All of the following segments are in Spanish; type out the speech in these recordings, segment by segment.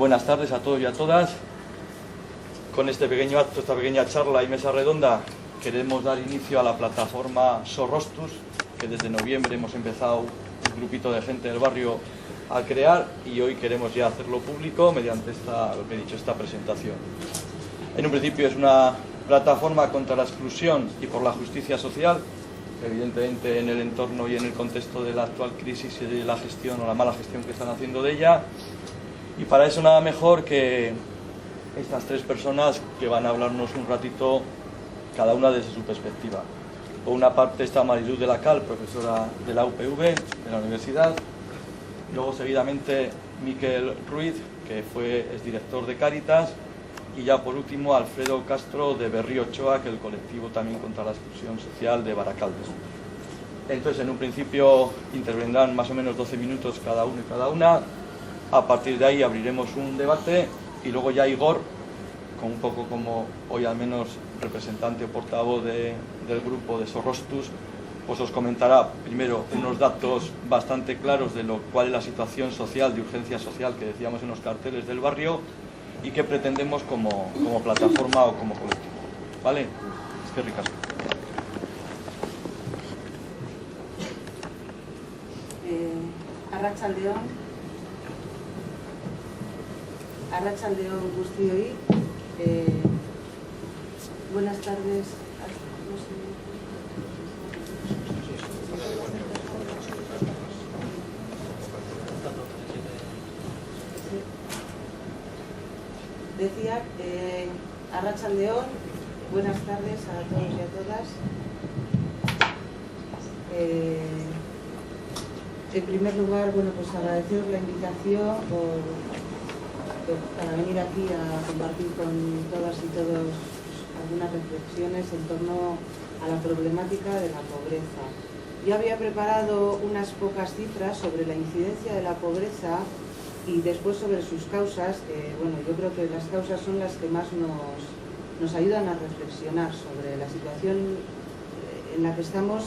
Buenas tardes a todos y a todas. Con este pequeño acto, esta pequeña charla y mesa redonda, queremos dar inicio a la plataforma Sorrostus, que desde noviembre hemos empezado un grupito de gente del barrio a crear y hoy queremos ya hacerlo público mediante esta presentación. En un principio es una plataforma contra la exclusión y por la justicia social, evidentemente en el entorno y en el contexto de la actual crisis y de la gestión o la mala gestión que están haciendo de ella. Y para eso nada mejor que estas tres personas que van a hablarnos un ratito, cada una desde su perspectiva. Por una parte está Mariluz de la Cal, profesora de la UPV, de la universidad. Luego seguidamente Miquel Ruiz, que es director de Cáritas. Y ya por último Alfredo Castro de Berrío Ochoa, que es el colectivo también contra la exclusión social de Baracaldo. Entonces, en un principio intervendrán más o menos 12 minutos cada uno y cada una. A partir de ahí abriremos un debate y luego ya Igor, con un poco como hoy al menos representante o portavoz del grupo de Sorrostus, pues os comentará primero unos datos bastante claros de cuál es la situación social, de urgencia social que decíamos en los carteles del barrio y qué pretendemos como plataforma o como colectivo. ¿Vale? Es que ricasco. Arratsaldeon guztioi. Buenas tardes. Decía, arratsaldeon, buenas tardes a todos y a todas. En primer lugar, bueno, pues agradeceros la invitación para venir aquí a compartir con todas y todos algunas reflexiones en torno a la problemática de la pobreza. Yo había preparado unas pocas cifras sobre la incidencia de la pobreza y después sobre sus causas, que bueno, yo creo que las causas son las que más nos ayudan a reflexionar sobre la situación en la que estamos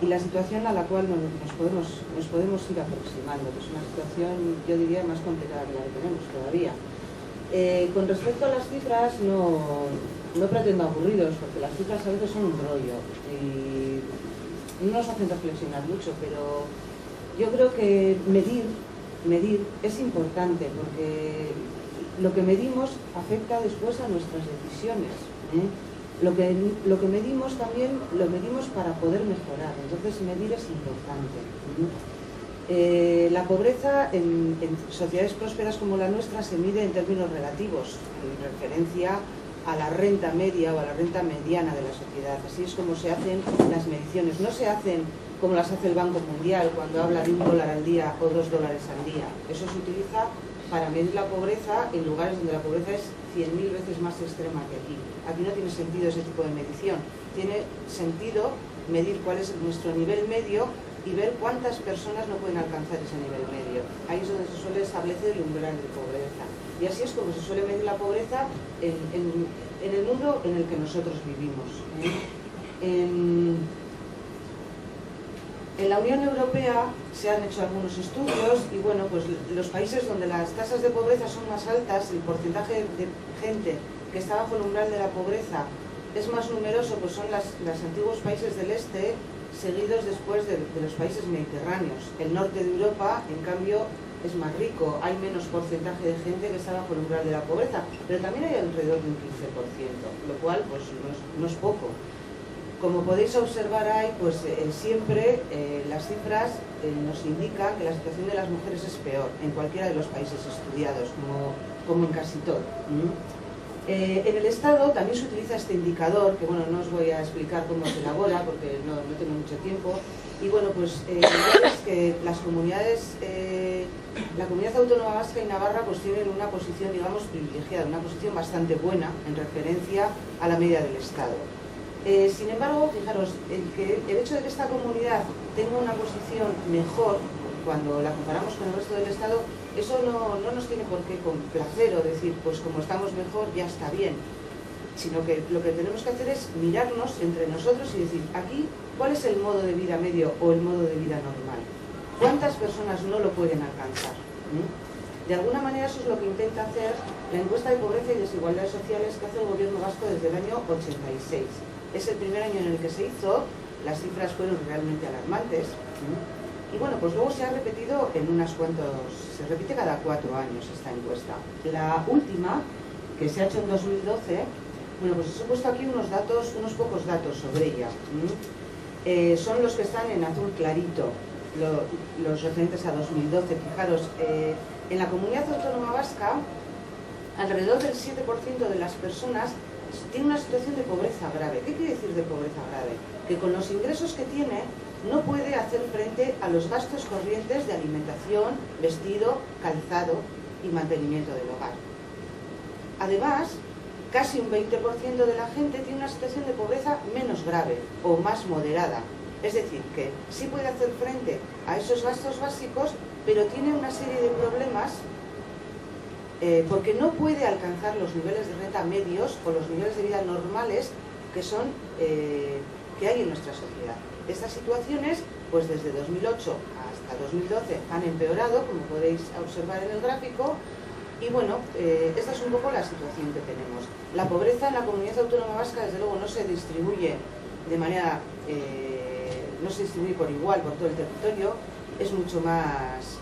y la situación a la cual nos podemos ir aproximando, que es una situación, yo diría, más complicada que la que tenemos todavía. Con respecto a las cifras, no pretendo aburriros, porque las cifras a veces son un rollo y no nos hacen reflexionar mucho, pero yo creo que medir es importante, porque lo que medimos afecta después a nuestras decisiones, ¿eh? Lo que medimos también lo medimos para poder mejorar, entonces medir es importante. La pobreza en sociedades prósperas como la nuestra se mide en términos relativos, en referencia a la renta media o a la renta mediana de la sociedad. Así es como se hacen las mediciones, no se hacen como las hace el Banco Mundial cuando habla de $1 al día o $2 al día. Eso se utiliza para medir la pobreza en lugares donde la pobreza es 100.000 veces más extrema que aquí. Aquí no tiene sentido ese tipo de medición. Tiene sentido medir cuál es nuestro nivel medio y ver cuántas personas no pueden alcanzar ese nivel medio. Ahí es donde se suele establecer el umbral de pobreza. Y así es como se suele medir la pobreza en el mundo en el que nosotros vivimos. En la Unión Europea se han hecho algunos estudios y bueno, pues los países donde las tasas de pobreza son más altas, el porcentaje de gente que está bajo el umbral de la pobreza es más numeroso, pues son los antiguos países del este, seguidos después de los países mediterráneos. El norte de Europa, en cambio, es más rico, hay menos porcentaje de gente que está bajo el umbral de la pobreza, pero también hay alrededor de un 15%, lo cual pues no es poco. Como podéis observar ahí, pues siempre las cifras nos indican que la situación de las mujeres es peor en cualquiera de los países estudiados, como en casi todo. En el Estado también se utiliza este indicador, que bueno, no os voy a explicar cómo se elabora porque no tengo mucho tiempo. Y bueno, pues es que las comunidades, la Comunidad Autónoma Vasca y Navarra pues tienen una posición, digamos, privilegiada, una posición bastante buena en referencia a la media del Estado. Sin embargo, fijaros, el hecho de que esta comunidad tenga una posición mejor cuando la comparamos con el resto del Estado, eso no nos tiene por qué complacer o decir, pues como estamos mejor ya está bien, sino que lo que tenemos que hacer es mirarnos entre nosotros y decir, aquí, ¿cuál es el modo de vida medio o el modo de vida normal? ¿Cuántas personas no lo pueden alcanzar? De alguna manera eso es lo que intenta hacer la encuesta de pobreza y desigualdades sociales que hace el gobierno vasco desde el año 86. Es el primer año en el que se hizo, las cifras fueron realmente alarmantes. Y bueno, pues luego se ha repetido se repite cada 4 años esta encuesta. La última, que se ha hecho en 2012, bueno, pues os he puesto aquí unos pocos datos sobre ella. Son los que están en azul clarito, los referentes a 2012. Fijaros, en la comunidad autónoma vasca, alrededor del 7% de las personas tiene una situación de pobreza grave. ¿Qué quiere decir de pobreza grave? Que con los ingresos que tiene no puede hacer frente a los gastos corrientes de alimentación, vestido, calzado y mantenimiento del hogar. Además, casi un 20% de la gente tiene una situación de pobreza menos grave o más moderada. Es decir, que sí puede hacer frente a esos gastos básicos, pero tiene una serie de problemas porque no puede alcanzar los niveles de renta medios o los niveles de vida normales que hay en nuestra sociedad. Estas situaciones, pues desde 2008 hasta 2012 han empeorado, como podéis observar en el gráfico, y bueno, esta es un poco la situación que tenemos. La pobreza en la comunidad autónoma vasca, desde luego, no se distribuye de manera, no se distribuye por igual por todo el territorio, es mucho más,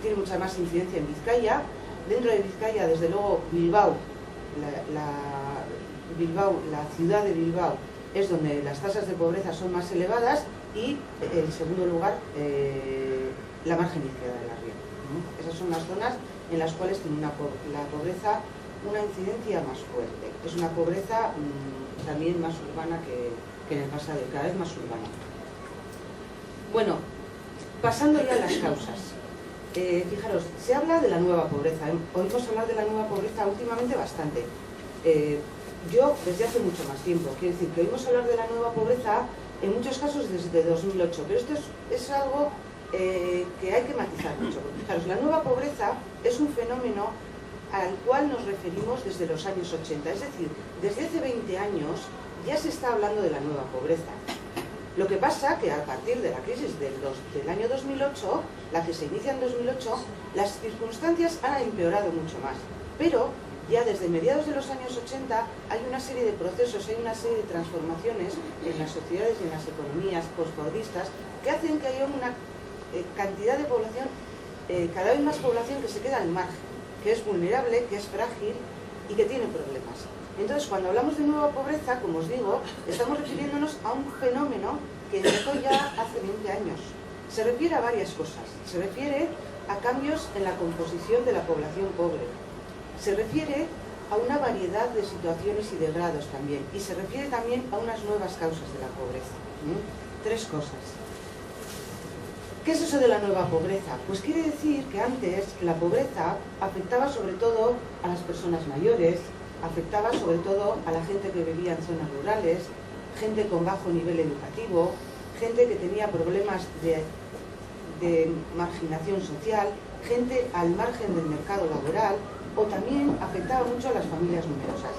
tiene mucha más incidencia en Vizcaya. Dentro de Vizcaya, desde luego, Bilbao, la ciudad de Bilbao, es donde las tasas de pobreza son más elevadas, y en segundo lugar la margen izquierda de la Ría. Esas son las zonas en las cuales tiene la pobreza una incidencia más fuerte. Es una pobreza también más urbana que en el pasado, cada vez más urbana. Bueno, pasando ya a las causas. Fijaros, se habla de la nueva pobreza. Oímos hablar de la nueva pobreza últimamente bastante. Yo desde hace mucho más tiempo. Quiero decir que oímos hablar de la nueva pobreza en muchos casos desde 2008, pero esto es algo que hay que matizar mucho. Porque, fijaros, la nueva pobreza es un fenómeno al cual nos referimos desde los años 80. Es decir, desde hace 20 años ya se está hablando de la nueva pobreza. Lo que pasa que a partir de la crisis del año 2008, la que se inicia en 2008, las circunstancias han empeorado mucho más. Pero ya desde mediados de los años 80 hay una serie de procesos, hay una serie de transformaciones en las sociedades y en las economías postfordistas que hacen que haya una cantidad de población, cada vez más población que se queda al margen, que es vulnerable, que es frágil y que tiene problemas. Entonces, cuando hablamos de nueva pobreza, como os digo, estamos refiriéndonos a un fenómeno que empezó ya hace 20 años. Se refiere a varias cosas. Se refiere a cambios en la composición de la población pobre. Se refiere a una variedad de situaciones y de grados también. Y se refiere también a unas nuevas causas de la pobreza. 3 cosas. ¿Qué es eso de la nueva pobreza? Pues quiere decir que antes la pobreza afectaba sobre todo a las personas mayores, afectaba sobre todo a la gente que vivía en zonas rurales, gente con bajo nivel educativo, gente que tenía problemas de marginación social, gente al margen del mercado laboral, o también afectaba mucho a las familias numerosas.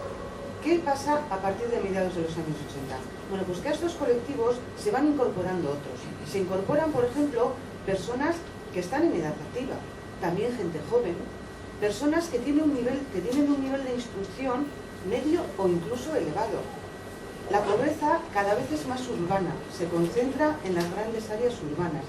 ¿Qué pasa a partir de mediados de los años 80? Bueno, pues que a estos colectivos se van incorporando otros. Se incorporan, por ejemplo, personas que están en edad activa, también gente joven, personas que tienen un nivel de instrucción medio o incluso elevado. La pobreza cada vez es más urbana, se concentra en las grandes áreas urbanas.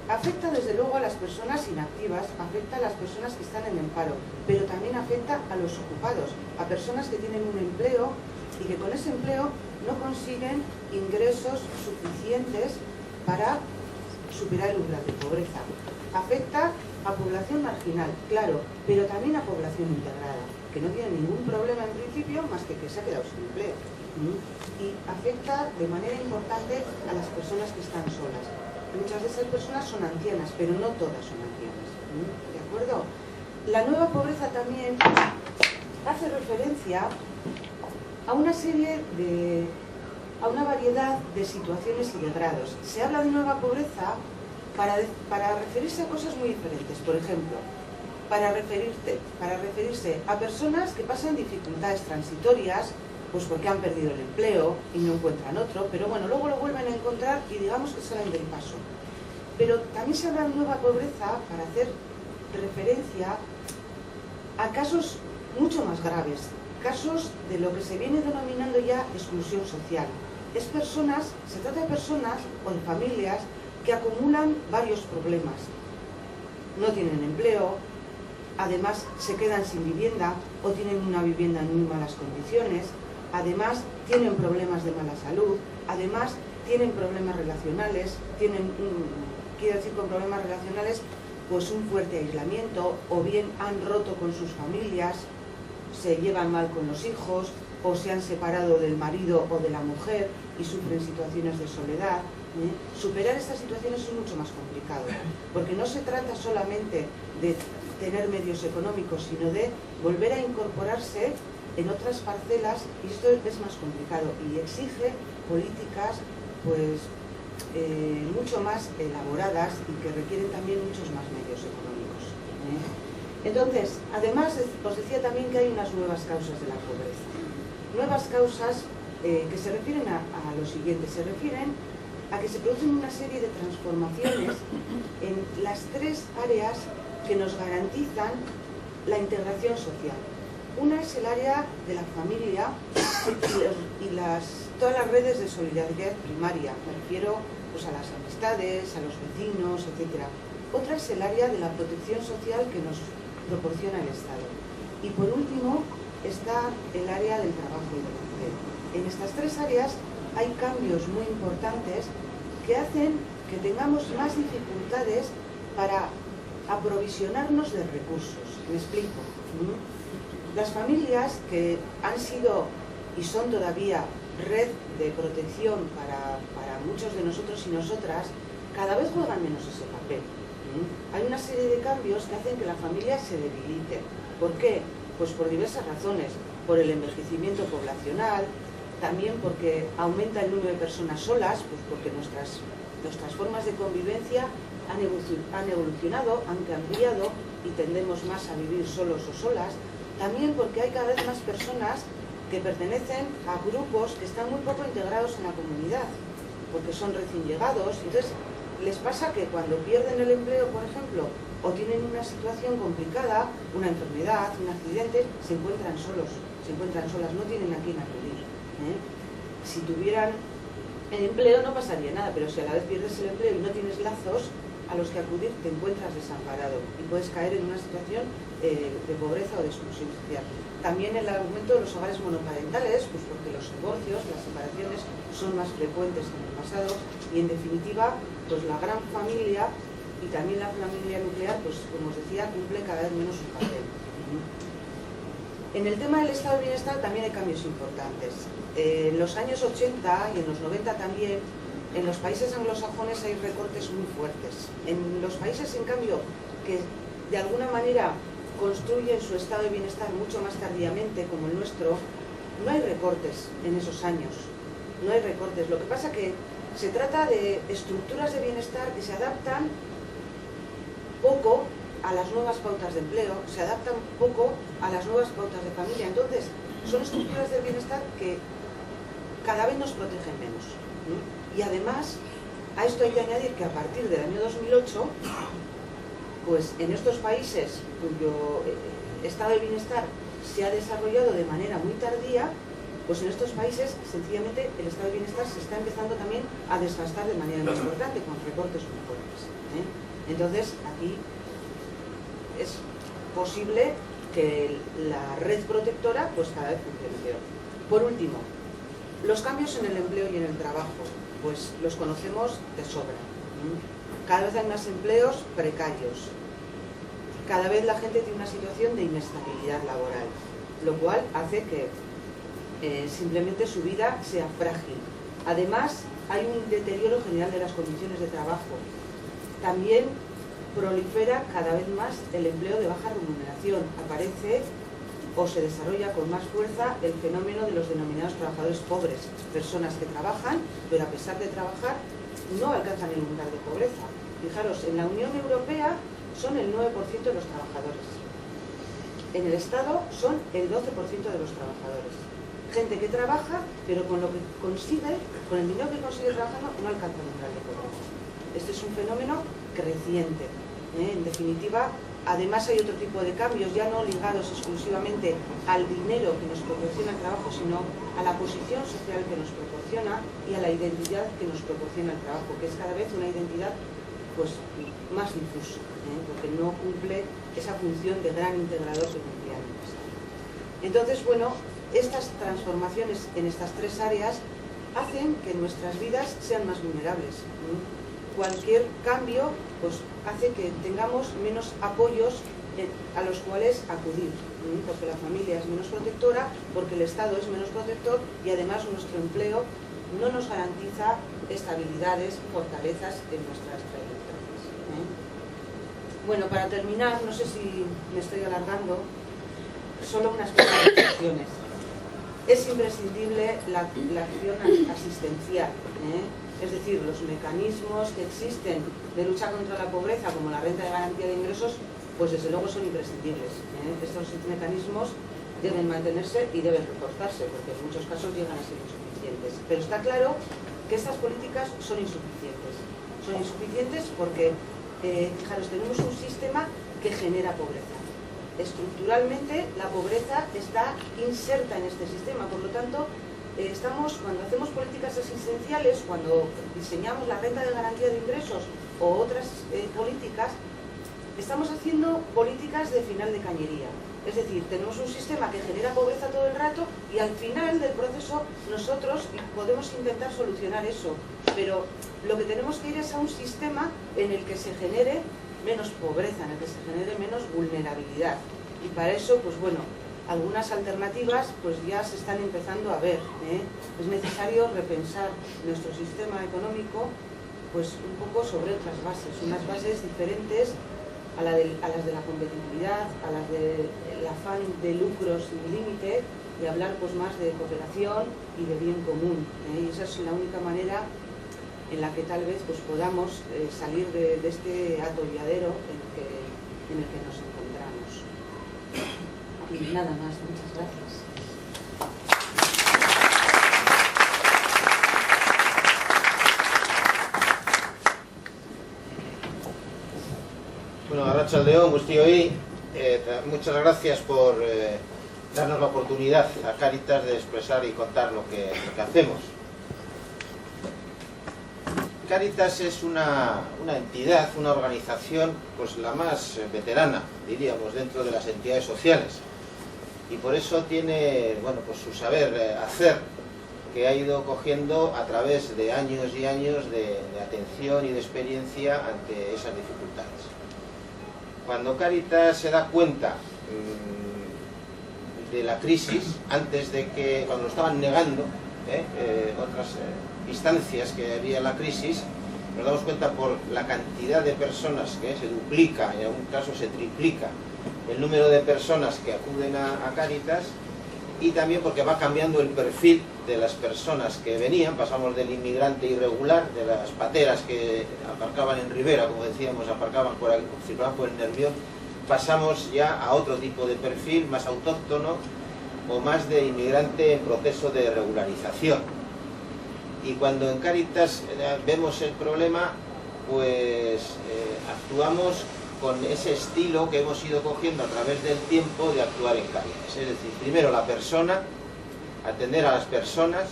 Afecta desde luego a las personas inactivas, afecta a las personas que están en el paro, pero también afecta a los ocupados, a personas que tienen un empleo y que con ese empleo no consiguen ingresos suficientes para superar el umbral de pobreza. Afecta a población marginal, claro, pero también a población integrada, que no tiene ningún problema en principio más que se ha quedado sin empleo. Y afecta de manera importante a las personas que están solas. Muchas de esas personas son ancianas, pero no todas son ancianas. ¿De acuerdo? La nueva pobreza también hace referencia a una variedad de situaciones y de grados. Se habla de nueva pobreza para referirse a cosas muy diferentes. Por ejemplo, para referirse a personas que pasan dificultades transitorias, pues porque han perdido el empleo y no encuentran otro, pero bueno, luego lo vuelven a encontrar y digamos que salen del paso. Pero también se habla de nueva pobreza para hacer referencia a casos mucho más graves, casos de lo que se viene denominando ya exclusión social. Se trata de personas o de familias que acumulan varios problemas. No tienen empleo, además se quedan sin vivienda o tienen una vivienda en muy malas condiciones, además tienen problemas de mala salud, además tienen problemas relacionales, quiero decir con problemas relacionales, pues un fuerte aislamiento, o bien han roto con sus familias, se llevan mal con los hijos, o se han separado del marido o de la mujer y sufren situaciones de soledad. Superar estas situaciones es mucho más complicado, porque no se trata solamente de tener medios económicos, sino de volver a incorporarse en otras parcelas, y esto es más complicado y exige políticas pues mucho más elaboradas y que requieren también muchos más medios económicos. Entonces, además os decía también que hay unas nuevas causas de la pobreza. Nuevas causas que se refieren a lo siguiente, se refieren a que se producen una serie de transformaciones en las tres áreas que nos garantizan la integración social. Una es el área de la familia y todas las redes de solidaridad primaria, me refiero pues, a las amistades, a los vecinos, etc. Otra es el área de la protección social que nos proporciona el Estado. Y por último está el área del trabajo y del empleo. En estas tres áreas hay cambios muy importantes que hacen que tengamos más dificultades para aprovisionarnos de recursos. Me explico. Las familias que han sido y son todavía red de protección para muchos de nosotros y nosotras, cada vez juegan menos ese papel. Hay una serie de cambios que hacen que la familia se debilite. ¿Por qué? Pues por diversas razones. Por el envejecimiento poblacional, también porque aumenta el número de personas solas, pues porque nuestras formas de convivencia han evolucionado, han cambiado y tendemos más a vivir solos o solas. También porque hay cada vez más personas que pertenecen a grupos que están muy poco integrados en la comunidad, porque son recién llegados. Entonces, les pasa que cuando pierden el empleo, por ejemplo, o tienen una situación complicada, una enfermedad, un accidente, se encuentran solos, se encuentran solas, no tienen a quién acudir. Si tuvieran el empleo no pasaría nada, pero si a la vez pierdes el empleo y no tienes lazos a los que acudir, te encuentras desamparado y puedes caer en una situación de pobreza o de exclusión social. También el aumento de los hogares monoparentales, pues porque los divorcios, las separaciones son más frecuentes que en el pasado, y en definitiva, pues la gran familia y también la familia nuclear, pues como os decía, cumple cada vez menos su papel. En el tema del estado de bienestar también hay cambios importantes. En los años 80 y en los 90 también, en los países anglosajones hay recortes muy fuertes. En los países, en cambio, que de alguna manera construyen su estado de bienestar mucho más tardíamente, como el nuestro, no hay recortes en esos años. No hay recortes. Lo que pasa que se trata de estructuras de bienestar que se adaptan poco a las nuevas pautas de empleo, se adaptan poco a las nuevas pautas de familia. Entonces, son estructuras de bienestar que cada vez nos protegen menos. Y además, a esto hay que añadir que a partir del año 2008, pues en estos países cuyo estado de bienestar se ha desarrollado de manera muy tardía, pues en estos países sencillamente el estado de bienestar se está empezando también a desgastar de manera muy importante, con recortes muy fuertes. Entonces, aquí es posible que la red protectora pues cada vez funcione peor. Por último, los cambios en el empleo y en el trabajo, pues los conocemos de sobra. Cada vez hay más empleos precarios. Cada vez la gente tiene una situación de inestabilidad laboral, lo cual hace que simplemente su vida sea frágil. Además, hay un deterioro general de las condiciones de trabajo. También prolifera cada vez más el empleo de baja remuneración. Aparece o se desarrolla con más fuerza el fenómeno de los denominados trabajadores pobres, personas que trabajan, pero a pesar de trabajar no alcanzan el umbral de pobreza. Fijaros, en la Unión Europea son el 9% de los trabajadores. En el Estado son el 12% de los trabajadores. Gente que trabaja, pero con lo que consigue, con el dinero que consigue trabajando, no alcanza el umbral de pobreza. Este es un fenómeno creciente. En definitiva, Además hay otro tipo de cambios, ya no ligados exclusivamente al dinero que nos proporciona el trabajo, sino a la posición social que nos proporciona y a la identidad que nos proporciona el trabajo, que es cada vez una identidad pues más difusa, porque no cumple esa función de gran integrador que cumplía antes. Entonces, bueno, estas transformaciones en estas tres áreas hacen que nuestras vidas sean más vulnerables. Cualquier cambio pues hace que tengamos menos apoyos a los cuales acudir, porque la familia es menos protectora, porque el Estado es menos protector y además nuestro empleo no nos garantiza estabilidades, fortalezas en nuestras trayectorias. Bueno, para terminar, no sé si me estoy alargando, solo unas pequeñas reflexiones. Es imprescindible la acción asistencial, es decir, los mecanismos que existen de lucha contra la pobreza, como la renta de garantía de ingresos, pues desde luego son imprescindibles. Estos mecanismos deben mantenerse y deben reforzarse, porque en muchos casos llegan a ser insuficientes. Pero está claro que estas políticas son insuficientes. Son insuficientes porque, fijaros, tenemos un sistema que genera pobreza. Estructuralmente la pobreza está inserta en este sistema, por lo tanto cuando hacemos políticas asistenciales, cuando diseñamos la renta de garantía de ingresos o otras políticas, estamos haciendo políticas de final de cañería. Es decir, tenemos un sistema que genera pobreza todo el rato y al final del proceso nosotros podemos intentar solucionar eso, pero lo que tenemos que ir es a un sistema en el que se genere menos pobreza, en el que se genere menos vulnerabilidad. Y para eso, pues bueno, algunas alternativas pues ya se están empezando a ver. Es necesario repensar nuestro sistema económico pues un poco sobre otras bases, unas bases diferentes a las de la competitividad, a las del afán de lucros sin límite, y hablar pues más de cooperación y de bien común. Y esa es la única manera en la que tal vez pues podamos salir de este atolladero en el que nos encontramos. Y nada más, muchas gracias. Bueno, Arratsaldeon, guztioi, muchas gracias por darnos la oportunidad a Cáritas de expresar y contar lo que hacemos. Cáritas es una entidad, una organización, pues la más veterana, diríamos, dentro de las entidades sociales. Y por eso tiene, bueno, pues su saber hacer, que ha ido cogiendo a través de años y años de atención y de experiencia ante esas dificultades. Cuando Cáritas se da cuenta de la crisis, antes de que, cuando lo estaban negando, otras instancias que había la crisis, nos damos cuenta por la cantidad de personas que se duplica, en algún caso se triplica el número de personas que acuden a Cáritas, y también porque va cambiando el perfil de las personas que venían. Pasamos del inmigrante irregular, de las pateras que aparcaban en Rivera, como decíamos, circulaban por el Nervión, pasamos ya a otro tipo de perfil, más autóctono o más de inmigrante en proceso de regularización. Y cuando en Cáritas vemos el problema, pues actuamos con ese estilo que hemos ido cogiendo a través del tiempo de actuar en Cáritas. Es decir, primero la persona, atender a las personas,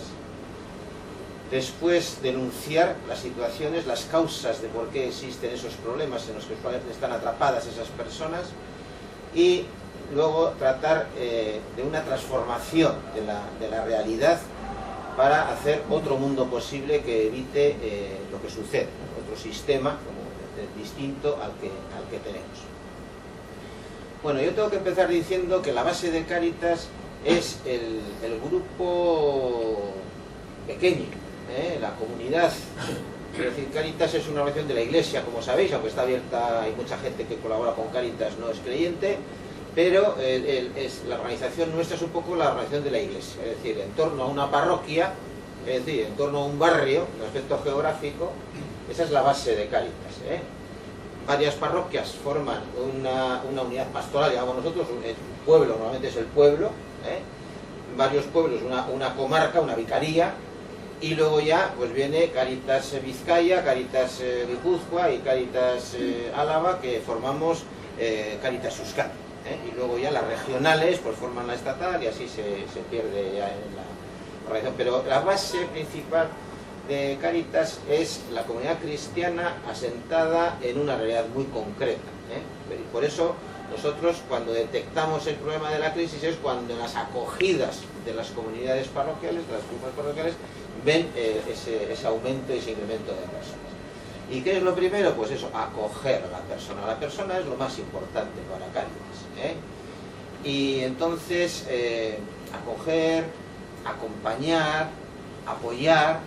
después denunciar las situaciones, las causas de por qué existen esos problemas en los que están atrapadas esas personas, y luego tratar de una transformación de la realidad para hacer otro mundo posible que evite lo que sucede, otro sistema distinto al que tenemos. Bueno, yo tengo que empezar diciendo que la base de Cáritas es el grupo pequeño, la comunidad. Quiero decir, Cáritas es una organización de la Iglesia, como sabéis, aunque está abierta, hay mucha gente que colabora con Cáritas, no es creyente, pero la organización nuestra es un poco la organización de la Iglesia, es decir, en torno a una parroquia, es decir, en torno a un barrio, en aspecto geográfico. Esa es la base de Cáritas. Varias parroquias forman una unidad pastoral, digamos nosotros, el pueblo, normalmente es el pueblo, varios pueblos, una comarca, una vicaría, y luego ya pues viene Cáritas Vizcaya, Cáritas Guipúzcoa y Cáritas Álava, que formamos Cáritas Euskadi, y luego ya las regionales pues forman la estatal y así se pierde ya en la organización. Pero la base principal de Cáritas es la comunidad cristiana asentada en una realidad muy concreta, y por eso nosotros, cuando detectamos el problema de la crisis, es cuando en las acogidas de las comunidades parroquiales, de las comunidades parroquiales, ven ese aumento y ese incremento de personas. ¿Y qué es lo primero? Pues eso, acoger a la persona. La persona es lo más importante para Cáritas, Y entonces, acoger, acompañar, apoyar.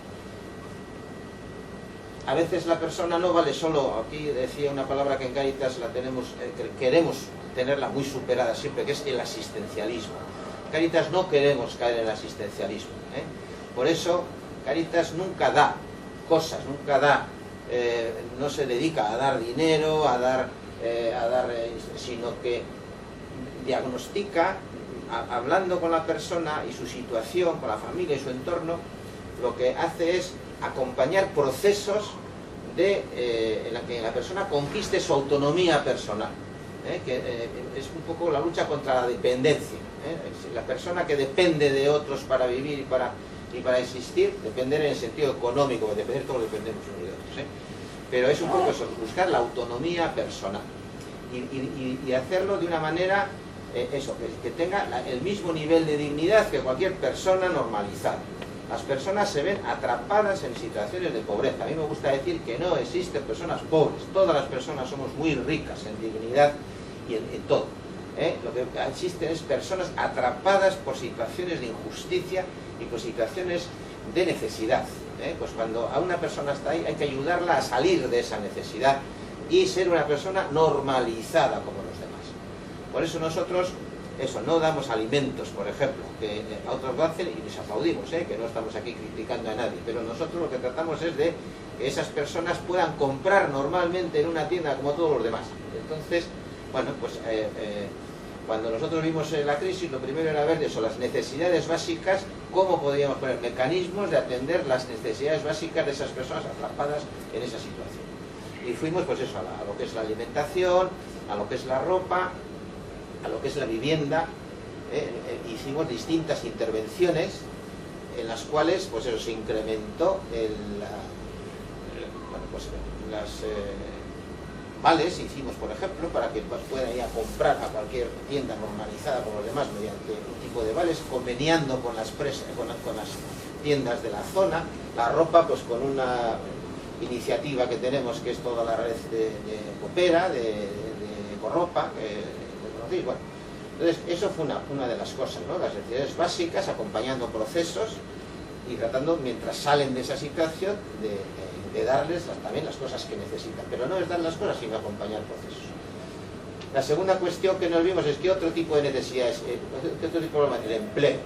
A veces la persona no vale solo, aquí decía una palabra que en Cáritas la tenemos, queremos tenerla muy superada siempre, que es el asistencialismo. Cáritas no queremos caer en el asistencialismo, Por eso Cáritas nunca da cosas, nunca da, no se dedica a dar dinero, sino que diagnostica, hablando con la persona y su situación, con la familia y su entorno, lo que hace es acompañar procesos en la que la persona conquiste su autonomía personal, que es un poco la lucha contra la dependencia. La persona que depende de otros para vivir y para existir, depender en el sentido económico, porque todos dependemos unos de otros, pero es un poco eso, buscar la autonomía personal y hacerlo de una manera, que tenga el mismo nivel de dignidad que cualquier persona normalizada. Las personas se ven atrapadas en situaciones de pobreza. A mí me gusta decir que no existen personas pobres. Todas las personas somos muy ricas en dignidad y en todo. Lo que existen es personas atrapadas por situaciones de injusticia y por situaciones de necesidad. Pues cuando a una persona está ahí, hay que ayudarla a salir de esa necesidad y ser una persona normalizada como los demás. Por eso nosotros no damos alimentos, por ejemplo, que a otros lo hacen y les aplaudimos, que no estamos aquí criticando a nadie, pero nosotros lo que tratamos es de que esas personas puedan comprar normalmente en una tienda como todos los demás. Entonces, bueno, pues cuando nosotros vimos la crisis, lo primero era ver eso, las necesidades básicas, cómo podíamos poner mecanismos de atender las necesidades básicas de esas personas atrapadas en esa situación. Y fuimos pues eso, a lo que es la alimentación, a lo que es la ropa, a lo que es la vivienda. Hicimos distintas intervenciones en las cuales pues eso, se incrementó las vales, hicimos por ejemplo, para que pues, puedan ir a comprar a cualquier tienda normalizada como los demás mediante un tipo de vales, conveniando con las tiendas de la zona. La ropa pues con una iniciativa que tenemos, que es toda la red de Coopera, de Ecorropa, bueno. Entonces eso fue una de las cosas, ¿no? Las necesidades básicas, acompañando procesos y tratando, mientras salen de esa situación, de darles también las cosas que necesitan. Pero no es dar las cosas, sino acompañar procesos. La segunda cuestión que nos vimos es que otro tipo de necesidades, ¿qué otro tipo de problema? El empleo.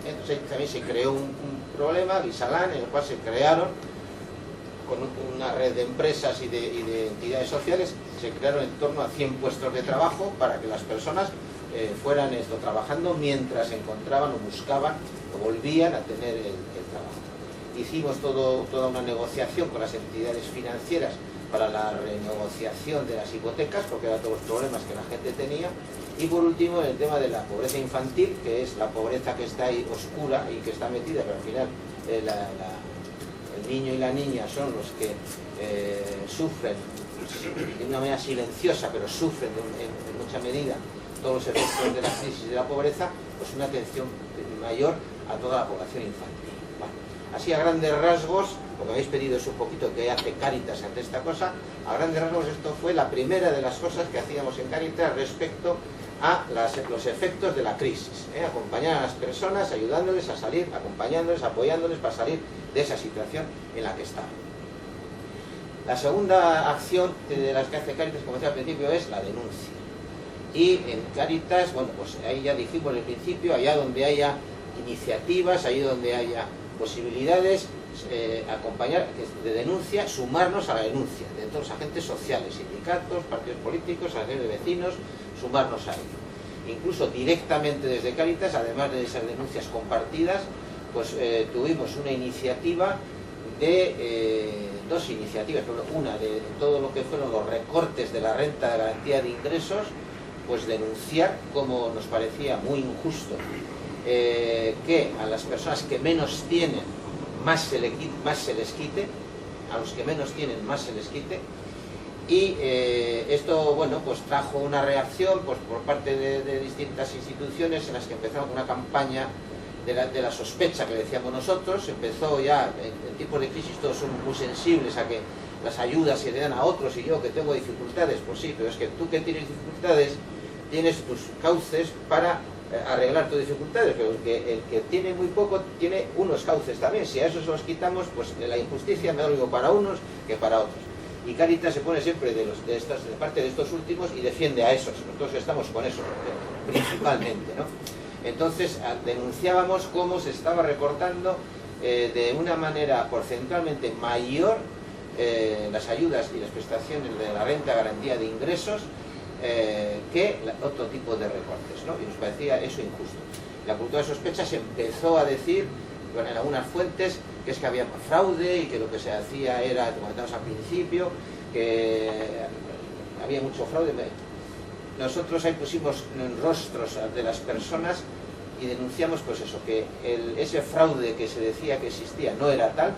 Entonces también se creó un problema, Visalán, en el cual se crearon, con una red de empresas y de entidades sociales, se crearon en torno a 100 puestos de trabajo para que las personas fueran trabajando mientras encontraban o buscaban o volvían a tener el trabajo. Hicimos toda una negociación con las entidades financieras para la renegociación de las hipotecas, porque eran todos los problemas que la gente tenía. Y por último, el tema de la pobreza infantil, que es la pobreza que está ahí oscura y que está metida, pero al final el niño y la niña son los que sufren de una manera silenciosa, pero sufren en mucha medida todos los efectos de la crisis y de la pobreza, pues una atención mayor a toda la población infantil. Bueno, así a grandes rasgos, lo que habéis pedido es un poquito que hace Cáritas ante esta cosa. A grandes rasgos esto fue la primera de las cosas que hacíamos en Cáritas respecto a los efectos de la crisis, acompañar a las personas, ayudándoles a salir, acompañándoles, apoyándoles para salir de esa situación en la que estaban. La segunda acción de las que hace Cáritas, como decía al principio, es la denuncia. Y en Cáritas, bueno, pues ahí ya dijimos al principio, allá donde haya iniciativas, ahí donde haya posibilidades, acompañar de denuncia, sumarnos a la denuncia de todos los agentes sociales, sindicatos, partidos políticos, asociaciones de vecinos, sumarnos a ello. Incluso directamente desde Cáritas, además de esas denuncias compartidas, pues tuvimos una iniciativa de dos iniciativas, una de todo lo que fueron los recortes de la renta de garantía de ingresos, pues denunciar como nos parecía muy injusto que a las personas que menos tienen más se les quite, a los que menos tienen más se les quite. Y esto, bueno, pues trajo una reacción pues, por parte de distintas instituciones en las que empezaron una campaña de la sospecha que decíamos nosotros. Empezó ya, en tiempos de crisis todos son muy sensibles a que las ayudas se le dan a otros y yo que tengo dificultades, pues sí, pero es que tú que tienes dificultades tienes tus cauces para arreglar tus dificultades, pero el que tiene muy poco tiene unos cauces también. Si a esos los quitamos, pues la injusticia me da lo mismo para unos que para otros. Y Cáritas se pone siempre de parte de estos últimos y defiende a esos. Nosotros estamos con eso principalmente, ¿no? Entonces denunciábamos cómo se estaba recortando de una manera porcentualmente mayor las ayudas y las prestaciones de la renta garantía de ingresos que otro tipo de recortes, ¿no? Y nos parecía eso injusto. La cultura de sospecha se empezó a decir, bueno, en algunas fuentes, que es que había fraude y que lo que se hacía era, como comentamos al principio, que había mucho fraude. Nosotros ahí pusimos rostros de las personas y denunciamos pues eso, que ese fraude que se decía que existía no era tal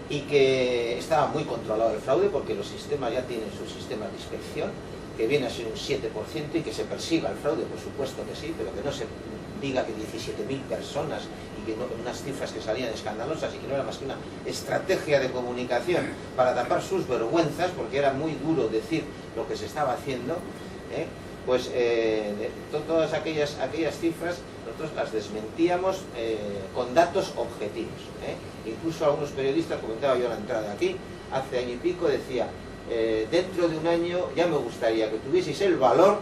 y que estaba muy controlado el fraude porque los sistemas ya tienen sus sistemas de inspección, que viene a ser un 7% y que se persiga el fraude, por supuesto que sí, pero que no se diga que 17.000 personas y que no, unas cifras que salían escandalosas y que no era más que una estrategia de comunicación para tapar sus vergüenzas, porque era muy duro decir lo que se estaba haciendo, pues todas aquellas cifras nosotros las desmentíamos con datos objetivos. Incluso algunos periodistas, comentaba yo a la entrada aquí, hace año y pico, decía, dentro de un año ya me gustaría que tuvieseis el valor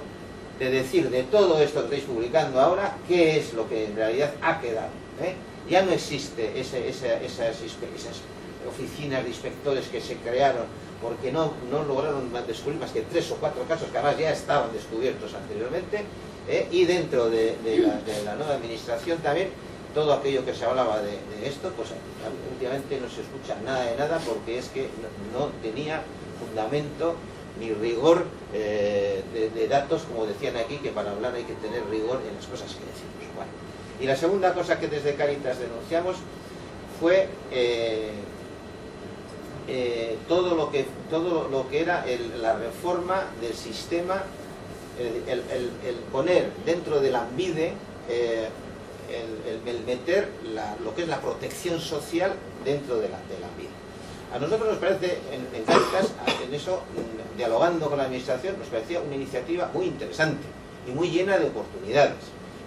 de decir de todo esto que estáis publicando ahora, qué es lo que en realidad ha quedado. Ya no existe esas oficinas de inspectores que se crearon porque no lograron descubrir más que 3 o 4 casos que además ya estaban descubiertos anteriormente, y dentro de la nueva administración también todo aquello que se hablaba de esto, pues últimamente no se escucha nada de nada porque es que no tenía fundamento ni rigor de datos, como decían aquí, que para hablar hay que tener rigor en las cosas que decimos. Bueno. Y la segunda cosa que desde Cáritas denunciamos fue todo lo que era la reforma del sistema, el poner dentro del ANVIDE, el meter lo que es la protección social dentro del ANVIDE. A nosotros nos parece, en Cáritas, en eso, dialogando con la administración, nos parecía una iniciativa muy interesante y muy llena de oportunidades.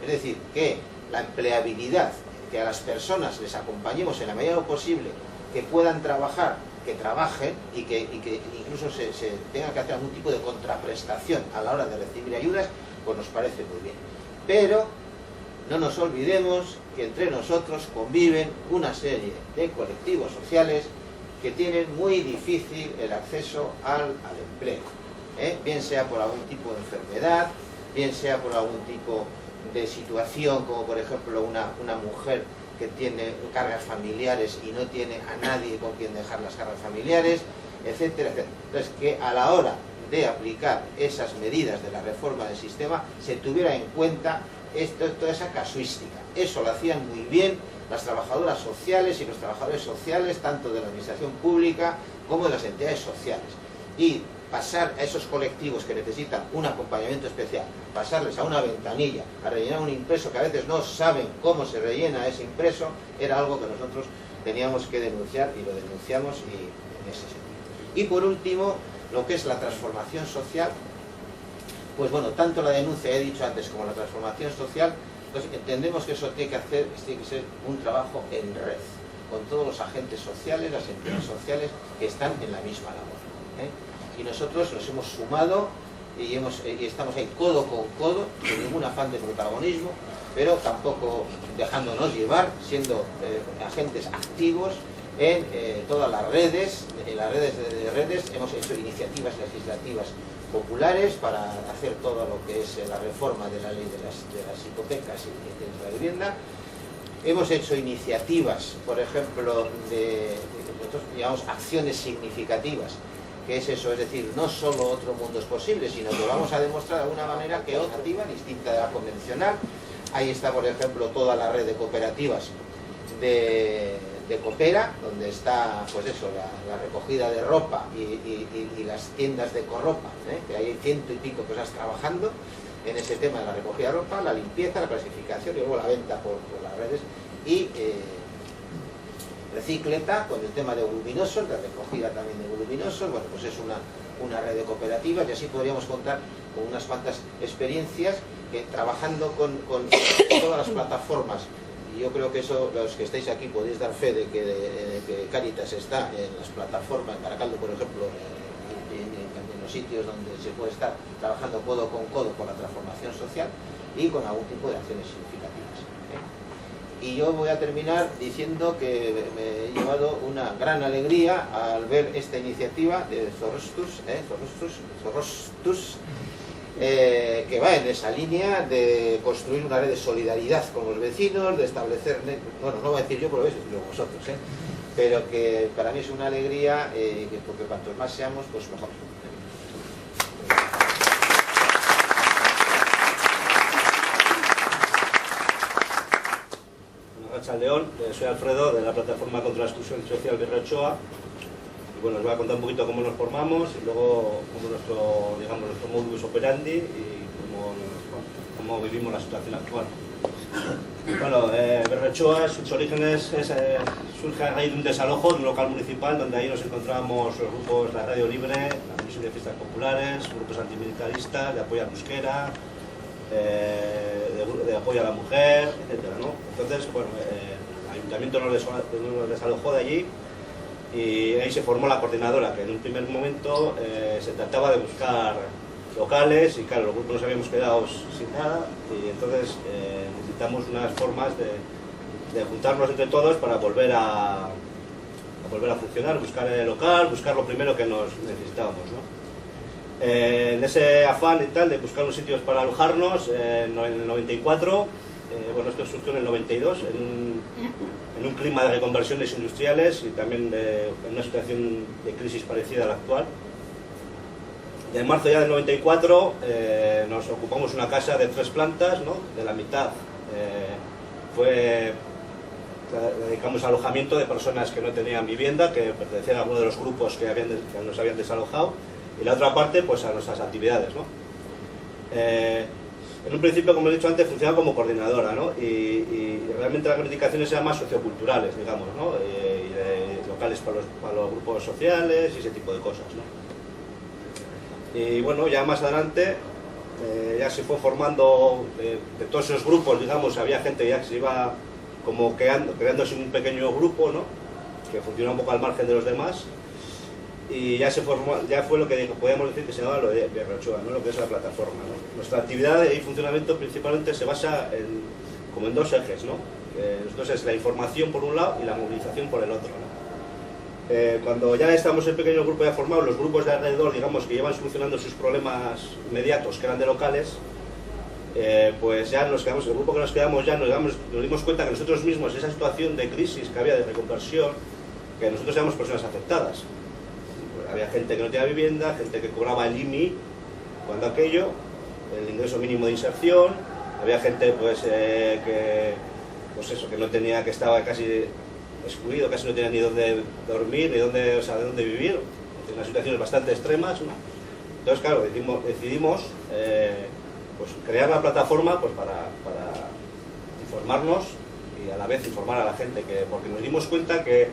Es decir, que la empleabilidad, que a las personas les acompañemos en la medida de lo posible, que puedan trabajar, que trabajen y que incluso se tenga que hacer algún tipo de contraprestación a la hora de recibir ayudas, pues nos parece muy bien. Pero no nos olvidemos que entre nosotros conviven una serie de colectivos sociales que tienen muy difícil el acceso al empleo, bien sea por algún tipo de enfermedad, bien sea por algún tipo de situación, como por ejemplo una mujer que tiene cargas familiares y no tiene a nadie con quien dejar las cargas familiares, etcétera, etcétera. Entonces, que a la hora de aplicar esas medidas de la reforma del sistema se tuviera en cuenta toda esa casuística. Eso lo hacían muy bien las trabajadoras sociales y los trabajadores sociales, tanto de la administración pública como de las entidades sociales. Y pasar a esos colectivos que necesitan un acompañamiento especial, pasarles a una ventanilla, a rellenar un impreso que a veces no saben cómo se rellena ese impreso, era algo que nosotros teníamos que denunciar y lo denunciamos y en ese sentido. Y por último, lo que es la transformación social, pues bueno, tanto la denuncia, he dicho antes, como la transformación social, pues entendemos que eso tiene que ser un trabajo en red, con todos los agentes sociales, las entidades sociales que están en la misma labor. Y nosotros nos hemos sumado y estamos ahí codo con codo, sin ningún afán de protagonismo, pero tampoco dejándonos llevar, siendo agentes activos en todas las redes. En las redes hemos hecho iniciativas legislativas populares para hacer todo lo que es la reforma de la ley de las hipotecas y de la vivienda. hemos hecho iniciativas, por ejemplo, nosotros llamamos acciones significativas, que es eso, es decir, no solo otro mundo es posible, sino que vamos a demostrar de alguna manera que otra alternativa distinta de la convencional. Ahí está, por ejemplo, toda la red de cooperativas de Coopera, donde está, pues eso, la recogida de ropa y las tiendas de Corropa, que hay 100 y pico cosas trabajando en ese tema de la recogida de ropa, la limpieza, la clasificación y luego la venta por las redes, y Recicleta con el tema de voluminosos, la recogida también de voluminosos. Bueno, pues es una red de cooperativas, y así podríamos contar con unas cuantas experiencias que trabajando con todas las plataformas. Y yo creo que eso, los que estáis aquí podéis dar fe de que Cáritas está en las plataformas, en Baracaldo por ejemplo, en los sitios donde se puede estar trabajando codo con codo con la transformación social y con algún tipo de acciones significativas. Y yo voy a terminar diciendo que me he llevado una gran alegría al ver esta iniciativa de Zorrostus, que va en esa línea de construir una red de solidaridad con los vecinos, de establecer, bueno, no voy a decir yo, pero decirlo vosotros, pero que para mí es una alegría, porque cuantos más seamos, pues mejor. León, soy Alfredo de la Plataforma contra la Exclusión Social de Berrochoa, y bueno, os voy a contar un poquito cómo nos formamos y luego cómo nuestro modus operandi y cómo vivimos la situación actual. Bueno, Berrochoa, sus orígenes surge a raíz de un desalojo de un local municipal donde ahí nos encontrábamos los grupos La Radio Libre, la Comisión de Fiestas Populares, grupos antimilitaristas, de apoyo a Euskera, de apoyo a la mujer, etcétera, ¿no? Entonces, bueno, el ayuntamiento nos desalojó de allí y ahí se formó la coordinadora, que en un primer momento se trataba de buscar locales y claro, los grupos nos habíamos quedado sin nada y entonces necesitamos unas formas de juntarnos entre todos para volver a funcionar, buscar el local, buscar lo primero que nos necesitábamos, ¿no? En ese afán y tal de buscar unos sitios para alojarnos, en el 94, bueno, esto surgió en el 92, en un clima de reconversiones industriales y también en una situación de crisis parecida a la actual. Y en marzo ya del 94 nos ocupamos una casa de 3 plantas, ¿no? De la mitad la dedicamos a alojamiento de personas que no tenían vivienda, que pertenecían a alguno de los grupos que nos habían desalojado, y la otra parte pues a nuestras actividades, ¿no? En un principio, como he dicho antes, funcionaba como coordinadora, ¿no? Y realmente las reivindicaciones eran más socioculturales, digamos, ¿no? Y de locales para los grupos sociales y ese tipo de cosas, ¿no? Y bueno, ya más adelante ya se fue formando de todos esos grupos, digamos, había gente ya que se iba como creándose un pequeño grupo, ¿no? Que funciona un poco al margen de los demás. Y ya fue lo que podíamos decir que se llamaba lo de Berrochoa, ¿no? Lo que es la plataforma, ¿no? Nuestra actividad y funcionamiento principalmente se basa como en 2 ejes, ¿no? Nosotros es la información por un lado y la movilización por el otro, ¿no? Cuando ya estamos el pequeño grupo ya formado, los grupos de alrededor, digamos, que llevan solucionando sus problemas inmediatos, que eran de locales, pues ya nos quedamos, el grupo que nos quedamos ya nos dimos cuenta que nosotros mismos, esa situación de crisis que había de reconversión, que nosotros éramos personas afectadas. Había gente que no tenía vivienda, gente que cobraba el IMI, cuando aquello, el ingreso mínimo de inserción, había gente pues que no tenía, que estaba casi excluido, casi no tenía ni dónde dormir, ni dónde vivir, en unas situaciones bastante extremas, ¿no? Entonces, claro, decidimos pues crear la plataforma pues para informarnos y a la vez informar a la gente, porque nos dimos cuenta que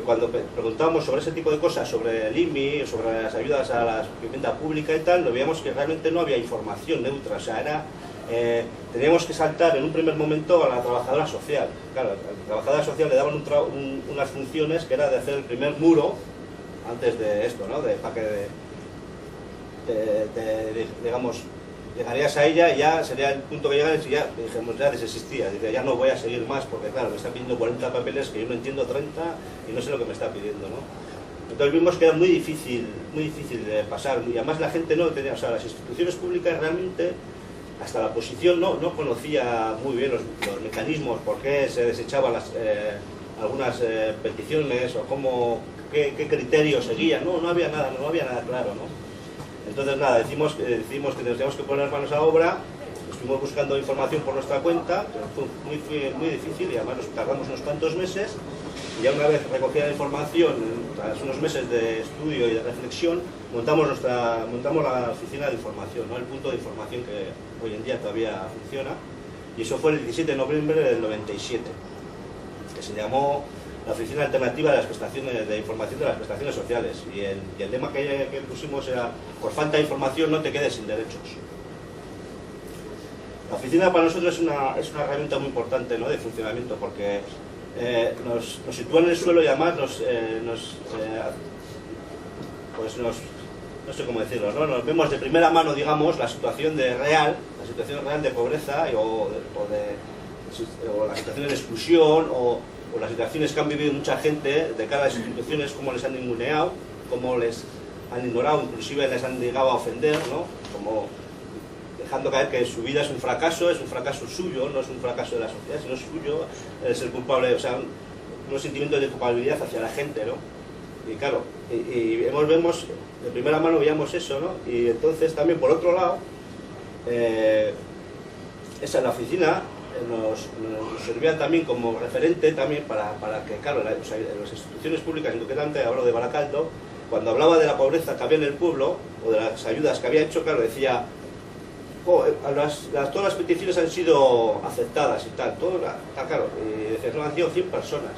cuando preguntábamos sobre ese tipo de cosas, sobre el IMI, sobre las ayudas a la vivienda pública y tal, lo veíamos que realmente no había información neutra, o sea, teníamos que saltar en un primer momento a la trabajadora social. Claro, a la trabajadora social le daban unas funciones que era de hacer el primer muro antes de esto, ¿no? Para que digamos, llegarías a ella y ya sería el punto que llegarías y ya dijimos, ya desistía, dice, ya no voy a seguir más porque claro, me está pidiendo 40 papeles que yo no entiendo 30 y no sé lo que me está pidiendo, ¿no? Entonces vimos que era muy difícil de pasar y además la gente no tenía, o sea, las instituciones públicas realmente hasta la oposición no conocía muy bien los mecanismos, por qué se desechaban algunas peticiones o qué criterios seguían, no había nada claro, ¿no? Entonces nada, decidimos que nos teníamos que poner manos a obra, estuvimos buscando información por nuestra cuenta, pero fue muy difícil y además nos tardamos unos cuantos meses, y ya una vez recogida la información, tras unos meses de estudio y de reflexión, montamos la oficina de información, ¿no? El punto de información que hoy en día todavía funciona, y eso fue el 17 de noviembre del 97, que se llamó la Oficina Alternativa de las Prestaciones de Información de las Prestaciones Sociales, y el lema que pusimos era: por falta de información no te quedes sin derechos. La oficina para nosotros es una herramienta muy importante, ¿no?, de funcionamiento, porque nos sitúa en el suelo y además no sé cómo decirlo, ¿no? Nos vemos de primera mano, digamos, la situación real de pobreza o las situaciones de exclusión o las situaciones que han vivido mucha gente de cara a las instituciones, cómo les han ninguneado, cómo les han ignorado, inclusive les han llegado a ofender, ¿no? Como dejando caer que su vida es un fracaso suyo, no es un fracaso de la sociedad, sino suyo, es el culpable, o sea, unos sentimientos de culpabilidad hacia la gente, ¿no? Y claro, vemos, de primera mano veíamos eso, ¿no? Y entonces también, por otro lado, la oficina nos servía también como referente también para que, claro, las instituciones públicas, concretamente hablo de Baracaldo, cuando hablaba de la pobreza que había en el pueblo, o de las ayudas que había hecho, claro, decía: todas las peticiones han sido aceptadas y tal, claro, y decía: no, han sido 100 personas.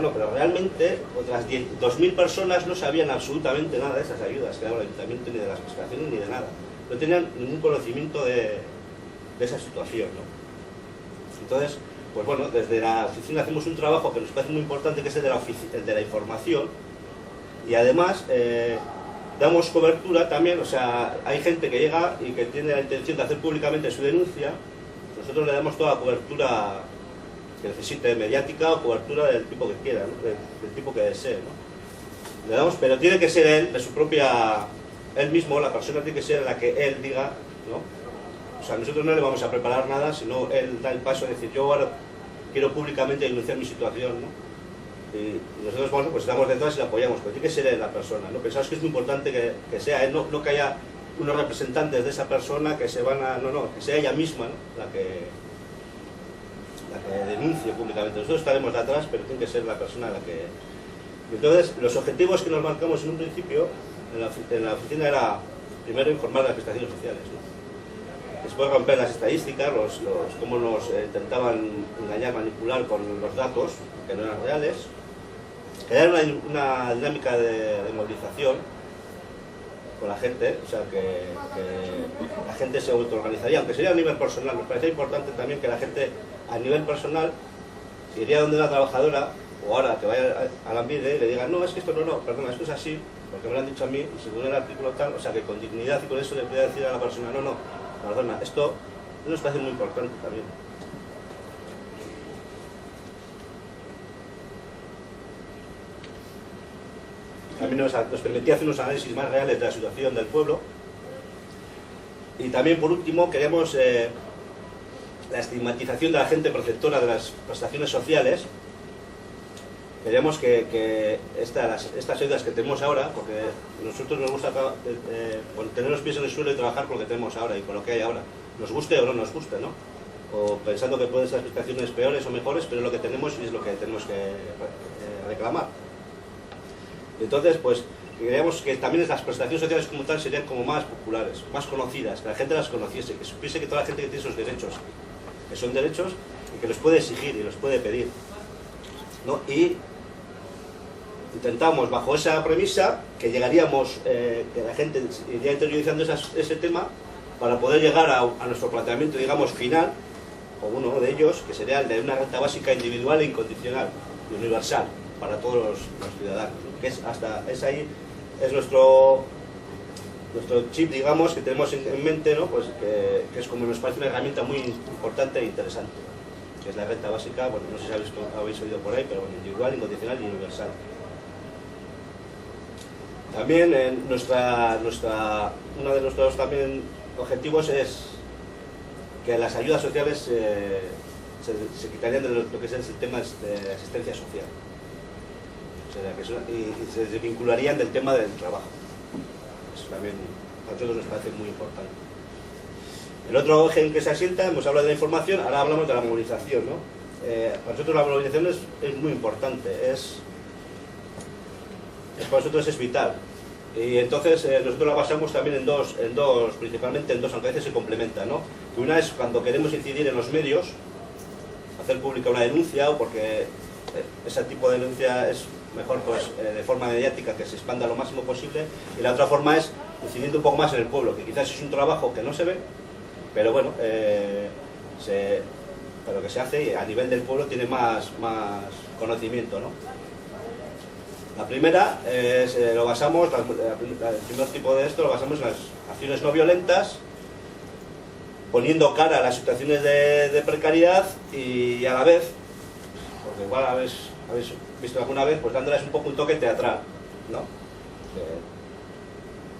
No, pero realmente otras 2.000 personas no sabían absolutamente nada de esas ayudas que daba el ayuntamiento, ni de las prestaciones, ni de nada. No tenían ningún conocimiento de esa situación, ¿no? Entonces, pues bueno, desde la oficina hacemos un trabajo que nos parece muy importante, que es el de la información, y además damos cobertura también, o sea, hay gente que llega y que tiene la intención de hacer públicamente su denuncia, nosotros le damos toda la cobertura que necesite, mediática o cobertura del tipo que quiera, ¿no? del tipo que desee, ¿no? Le damos, pero tiene que ser él, de su propia, él mismo, la persona tiene que ser la que él diga, ¿no? O sea, nosotros no le vamos a preparar nada, sino él da el paso de decir: yo ahora quiero públicamente denunciar mi situación, ¿no? Y nosotros, bueno, pues estamos detrás y le apoyamos, pero tiene que ser él la persona, ¿no? Pensamos que es muy importante que sea él, no que haya unos representantes de esa persona que se van a... que sea ella misma, ¿no?, la que denuncie públicamente. Nosotros estaremos de atrás, pero tiene que ser la persona la que... Entonces, los objetivos que nos marcamos en un principio en la oficina era, primero, informar de las prestaciones sociales, ¿no? Después, romper las estadísticas, cómo nos intentaban engañar, manipular con los datos que no eran reales, crear una dinámica de movilización con la gente, o sea, que la gente se autoorganizaría, aunque sería a nivel personal. Nos parecía importante también que la gente, a nivel personal, si iría donde una trabajadora, o ahora que vaya a la Ambide, le diga: no, es que esto perdona, esto es así, porque me lo han dicho a mí, y según el artículo tal, o sea, que con dignidad y con eso le pueda decir a la persona: no, perdona, esto nos parece muy importante también. También nos permitía hacer unos análisis más reales de la situación del pueblo. Y también, por último, queremos la estigmatización de la gente perceptora de las prestaciones sociales. Queremos que estas ayudas que tenemos ahora, porque a nosotros nos gusta tener los pies en el suelo y trabajar con lo que tenemos ahora y con lo que hay ahora, nos guste o no nos guste, ¿no? O pensando que pueden ser prestaciones peores o mejores, pero es lo que tenemos y es lo que tenemos que reclamar. Entonces, pues, creemos que también las prestaciones sociales como tal serían como más populares, más conocidas, que la gente las conociese, que supiese que toda la gente que tiene esos derechos, que son derechos y que los puede exigir y los puede pedir, ¿no? Y intentamos, bajo esa premisa, que llegaríamos, que la gente iría interiorizando ese tema para poder llegar a nuestro planteamiento, digamos, final, o uno de ellos, que sería el de una renta básica individual e incondicional y universal para todos los ciudadanos, ¿no? Que es ahí nuestro chip, digamos, que tenemos en mente, ¿no? Pues que es como nos parece una herramienta muy importante e interesante, que es la renta básica. Bueno, no sé si habéis oído por ahí, pero bueno, individual, incondicional y universal. También uno de nuestros también objetivos es que las ayudas sociales se quitarían de lo que es el tema de asistencia social. O sea, y se desvincularían del tema del trabajo. Eso también a nosotros nos parece muy importante. El otro eje en que se asienta, hemos hablado de la información, ahora hablamos de la movilización, ¿no? Para nosotros la movilización es muy importante, para nosotros es vital. Y entonces nosotros la basamos también en dos, principalmente en dos, aunque a veces se complementan, ¿no? Que una es cuando queremos incidir en los medios, hacer pública una denuncia, o porque ese tipo de denuncia es mejor pues de forma mediática, que se expanda lo máximo posible, y la otra forma es incidiendo un poco más en el pueblo, que quizás es un trabajo que no se ve, pero bueno, pero que se hace y a nivel del pueblo tiene más conocimiento, ¿no? La primera es, lo basamos, el primer tipo de esto lo basamos en las acciones no violentas, poniendo cara a las situaciones de precariedad y a la vez, porque igual habéis visto alguna vez, pues dándoles un poco un toque teatral, ¿no?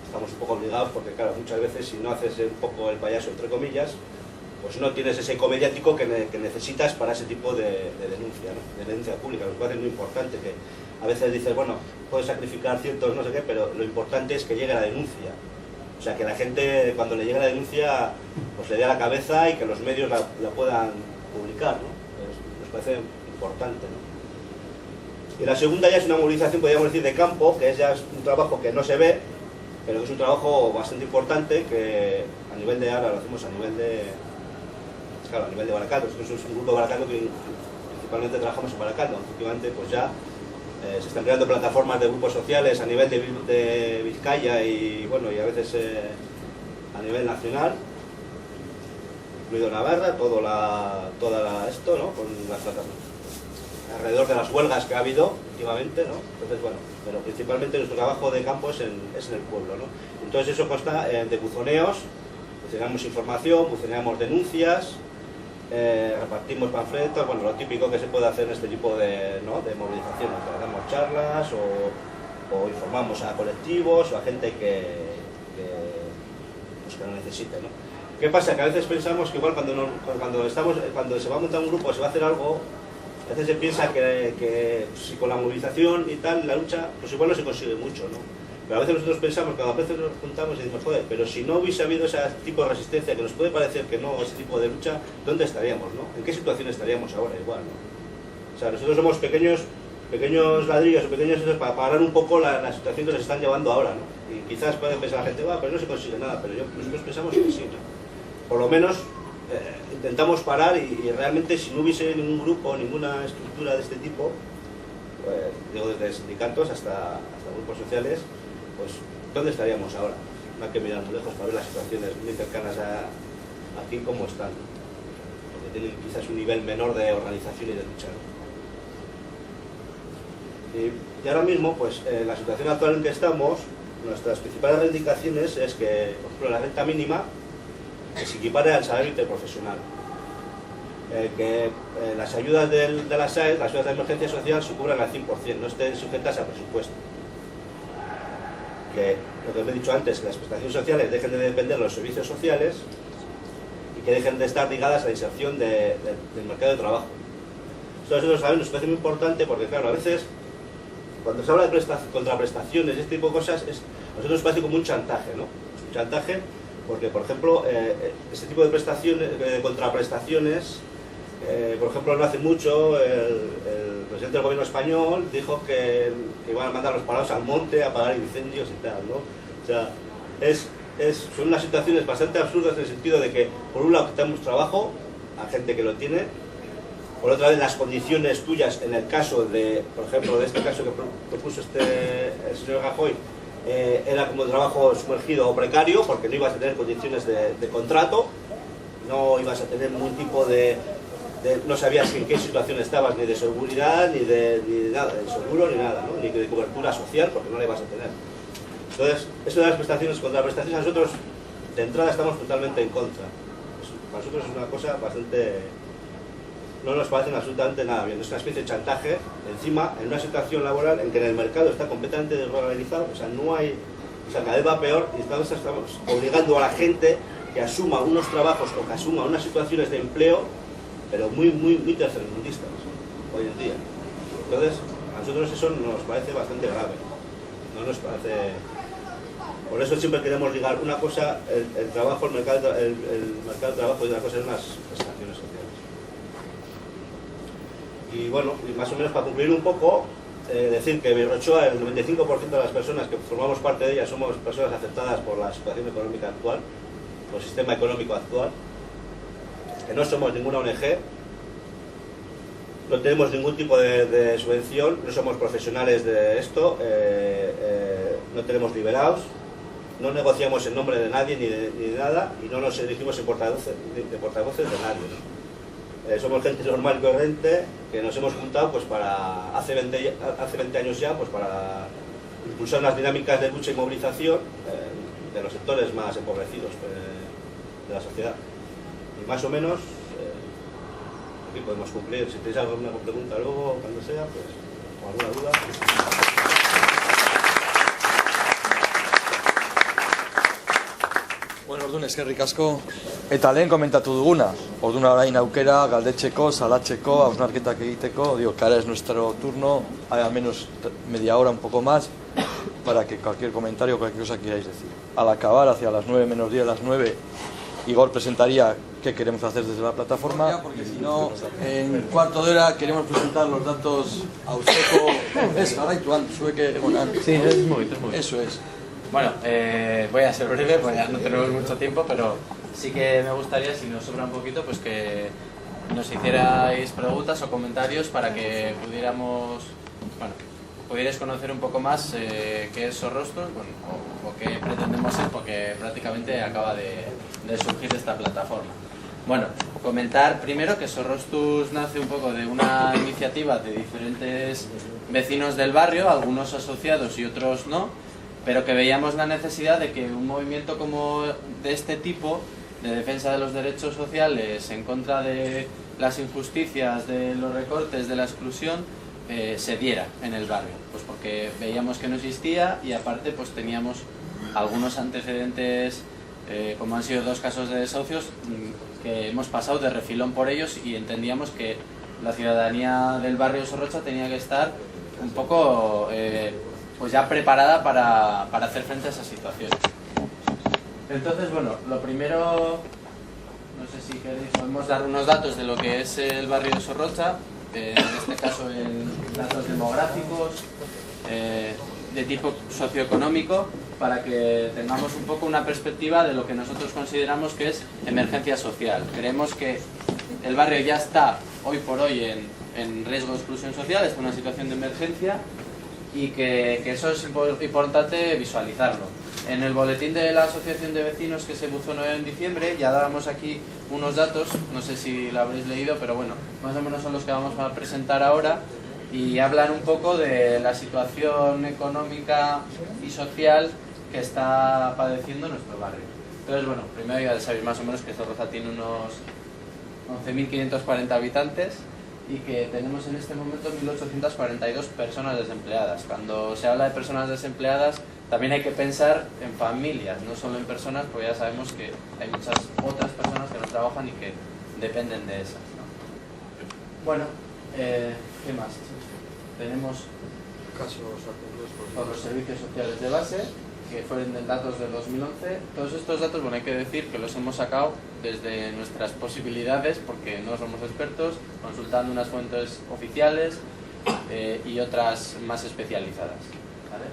Estamos un poco obligados porque, claro, muchas veces si no haces un poco el payaso, entre comillas, pues no tienes ese eco mediático que necesitas para ese tipo de denuncia, ¿no? De denuncia pública. Nos parece muy importante que a veces dices, bueno, puedes sacrificar ciertos no sé qué, pero lo importante es que llegue la denuncia. O sea, que la gente, cuando le llegue la denuncia, pues le dé a la cabeza y que los medios la puedan publicar, ¿no? Nos parece importante, ¿no? Y la segunda ya es una movilización, podríamos decir, de campo, que es ya un trabajo que no se ve, pero que es un trabajo bastante importante, que a nivel de ahora lo hacemos a nivel de... Claro, a nivel de Baracaldo. Nosotros somos un grupo de Baracaldo que principalmente trabajamos en Baracaldo. Últimamente pues ya se están creando plataformas de grupos sociales a nivel de Vizcaya y bueno, y a veces a nivel nacional, incluido Navarra, esto, ¿no? Con las plataformas alrededor de las huelgas que ha habido últimamente, ¿no? Entonces, bueno, pero principalmente nuestro trabajo de campo es en el pueblo, ¿no? Entonces eso consta de buzoneos, buzoneamos información, buzoneamos denuncias, repartimos panfletos, bueno, lo típico que se puede hacer en este tipo de movilizaciones, damos charlas o informamos a colectivos o a gente que lo necesite, ¿no? ¿Qué pasa? Que a veces pensamos que igual cuando se va a montar un grupo, se va a hacer algo, a veces se piensa que si con la movilización y tal, la lucha, pues igual no se consigue mucho, ¿no? Pero a veces nosotros pensamos, que a veces nos juntamos y decimos, joder, pero si no hubiese habido ese tipo de resistencia, que nos puede parecer que no, ese tipo de lucha, ¿dónde estaríamos, no? ¿En qué situación estaríamos ahora igual, no? O sea, nosotros somos pequeños ladrillos o pequeños esos para parar un poco la situación que nos están llevando ahora, ¿no? Y quizás puede pensar la gente, pero no se consigue nada, pero nosotros pensamos que sí, ¿no? Por lo menos intentamos parar y realmente si no hubiese ningún grupo, ninguna estructura de este tipo, pues, digo desde sindicatos hasta grupos sociales, pues ¿dónde estaríamos ahora? No hay que mirar muy lejos para ver las situaciones muy cercanas aquí como están, porque tienen quizás un nivel menor de organización y de lucha, ¿no? Y ahora mismo, pues la situación actual en que estamos, nuestras principales reivindicaciones es que, por ejemplo, la renta mínima que se equipare al salario interprofesional, que las ayudas de la SAE, las ayudas de emergencia social, se cubran al 100%, no estén sujetas a presupuesto. Que lo que os he dicho antes, que las prestaciones sociales dejen de depender de los servicios sociales y que dejen de estar ligadas a la inserción del mercado de trabajo. Esto nosotros sabemos, nos parece muy importante porque, claro, a veces cuando se habla de contraprestaciones y este tipo de cosas, a nosotros nos parece como un chantaje, ¿no? Un chantaje porque, por ejemplo, este tipo de prestaciones, de contraprestaciones, por ejemplo, no hace mucho el presidente del gobierno español dijo que iban a mandar a los parados al monte a apagar incendios y tal, ¿no? O sea, son unas situaciones bastante absurdas en el sentido de que, por un lado, quitamos trabajo a gente que lo tiene, por otra vez, las condiciones tuyas, en el caso de, por ejemplo, de este caso que propuso el señor Rajoy, era como trabajo sumergido o precario, porque no ibas a tener condiciones de contrato, no ibas a tener ningún tipo no sabías en qué situación estabas, ni de seguridad, ni de nada, de seguro, ni nada, ¿no? Ni de cobertura social, porque no la ibas a tener. Entonces, eso de las prestaciones contra prestaciones, a nosotros de entrada estamos totalmente en contra. Para nosotros es una cosa bastante... no nos parece absolutamente nada bien, es una especie de chantaje, encima, en una situación laboral en que en el mercado está completamente desregularizado, o sea, no hay... O sea, cada vez va peor y estamos obligando a la gente que asuma unos trabajos o que asuma unas situaciones de empleo, pero muy tercermundistas hoy en día. Entonces, a nosotros eso nos parece bastante grave. No nos parece... Por eso siempre queremos ligar una cosa, el trabajo, el mercado de trabajo, y otra cosa es unas prestaciones sociales. Y bueno, y más o menos para concluir un poco, decir que Birrochoa, el 95% de las personas que formamos parte de ella somos personas afectadas por la situación económica actual, por el sistema económico actual, que no somos ninguna ONG, no tenemos ningún tipo de subvención, no somos profesionales de esto, no tenemos liberados, no negociamos en nombre de nadie ni de nada, y no nos elegimos en portavoces de nadie, ¿no? Somos gente normal y corriente que nos hemos juntado pues para hace 20 años ya pues para impulsar unas dinámicas de lucha y movilización de los sectores más empobrecidos de la sociedad. Y más o menos aquí podemos cumplir. Si tenéis alguna pregunta luego, cuando sea, pues, o alguna duda. Bueno, orduan, eskerrik asko. Eta lehen komentatu duguna. Orduan orain aukera, galdetzeko, salatzeko, hausnarketak egiteko. Digo, que ahora es nuestro turno, al menos media hora, un poco más, para que cualquier comentario o cualquier cosa queráis decir. Al acabar, hacia las 9 menos 10, las 9, Igor presentaría qué queremos hacer desde la plataforma, porque si no, en cuarto de hora queremos presentar los datos a Euskeko. Ahora y tú, Sí, es muy. Eso es. Bueno, voy a ser breve, pues ya no tenemos mucho tiempo, pero sí que me gustaría, si nos sobra un poquito, pues que nos hicierais preguntas o comentarios para que pudierais conocer un poco más qué es Sorrostus, o qué pretendemos ser, porque prácticamente acaba de surgir esta plataforma. Bueno, comentar primero que Sorrostus nace un poco de una iniciativa de diferentes vecinos del barrio, algunos asociados y otros no, pero que veíamos la necesidad de que un movimiento como de este tipo, de defensa de los derechos sociales, en contra de las injusticias, de los recortes, de la exclusión, se diera en el barrio. Pues porque veíamos que no existía y aparte pues teníamos algunos antecedentes, como han sido 2 casos de desahucios, que hemos pasado de refilón por ellos y entendíamos que la ciudadanía del barrio Sorrocha tenía que estar un poco... pues ya preparada para hacer frente a esas situaciones. Entonces, bueno, lo primero, no sé si queréis, podemos dar unos datos de lo que es el barrio de Sorrocha, en este caso en datos demográficos, de tipo socioeconómico, para que tengamos un poco una perspectiva de lo que nosotros consideramos que es emergencia social. Creemos que el barrio ya está, hoy por hoy, en riesgo de exclusión social, está en una situación de emergencia, y que eso es importante visualizarlo. En el boletín de la Asociación de Vecinos que se buzonó en diciembre ya dábamos aquí unos datos, no sé si lo habréis leído, pero bueno, más o menos son los que vamos a presentar ahora, y hablan un poco de la situación económica y social que está padeciendo nuestro barrio. Entonces, bueno, primero ya sabéis más o menos que Sorrocha tiene unos 11.540 habitantes, y que tenemos en este momento 1.842 personas desempleadas. Cuando se habla de personas desempleadas también hay que pensar en familias, no solo en personas, porque ya sabemos que hay muchas otras personas que no trabajan y que dependen de esas, ¿no? Bueno, ¿qué más? Tenemos Casos atendidos por los servicios sociales de base, que fueron datos del 2011. Todos estos datos, bueno, hay que decir que los hemos sacado desde nuestras posibilidades, porque no somos expertos, consultando unas fuentes oficiales y otras más especializadas, ¿vale?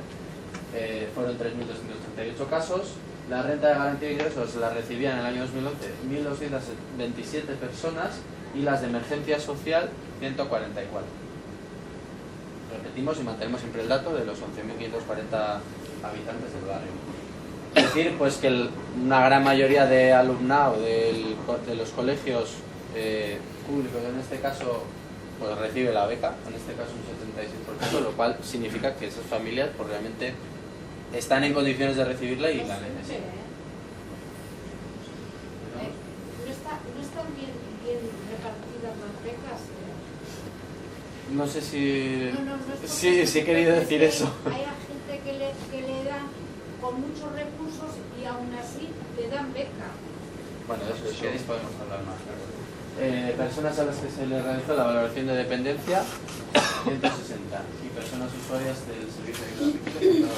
Fueron 3.238 casos. La renta de garantía de ingresos la recibían en el año 2011 1.227 personas, y las de emergencia social 144. Repetimos y mantenemos siempre el dato de los 11.540 habitantes del barrio. Es decir, pues que una gran mayoría de alumnado de los colegios públicos, en este caso, pues recibe la beca, en este caso un 76%, lo cual significa que esas familias pues realmente están en condiciones de recibirla y la necesitan. No están bien repartidas las becas. No sé si... No sí he querido decir eso. Hay gente que le dan con muchos recursos y aún así le dan beca. Bueno, de eso si queréis podemos hablar más. Personas a las que se les realizó la valoración de dependencia, 160. Y personas usuarias del servicio de ayuda.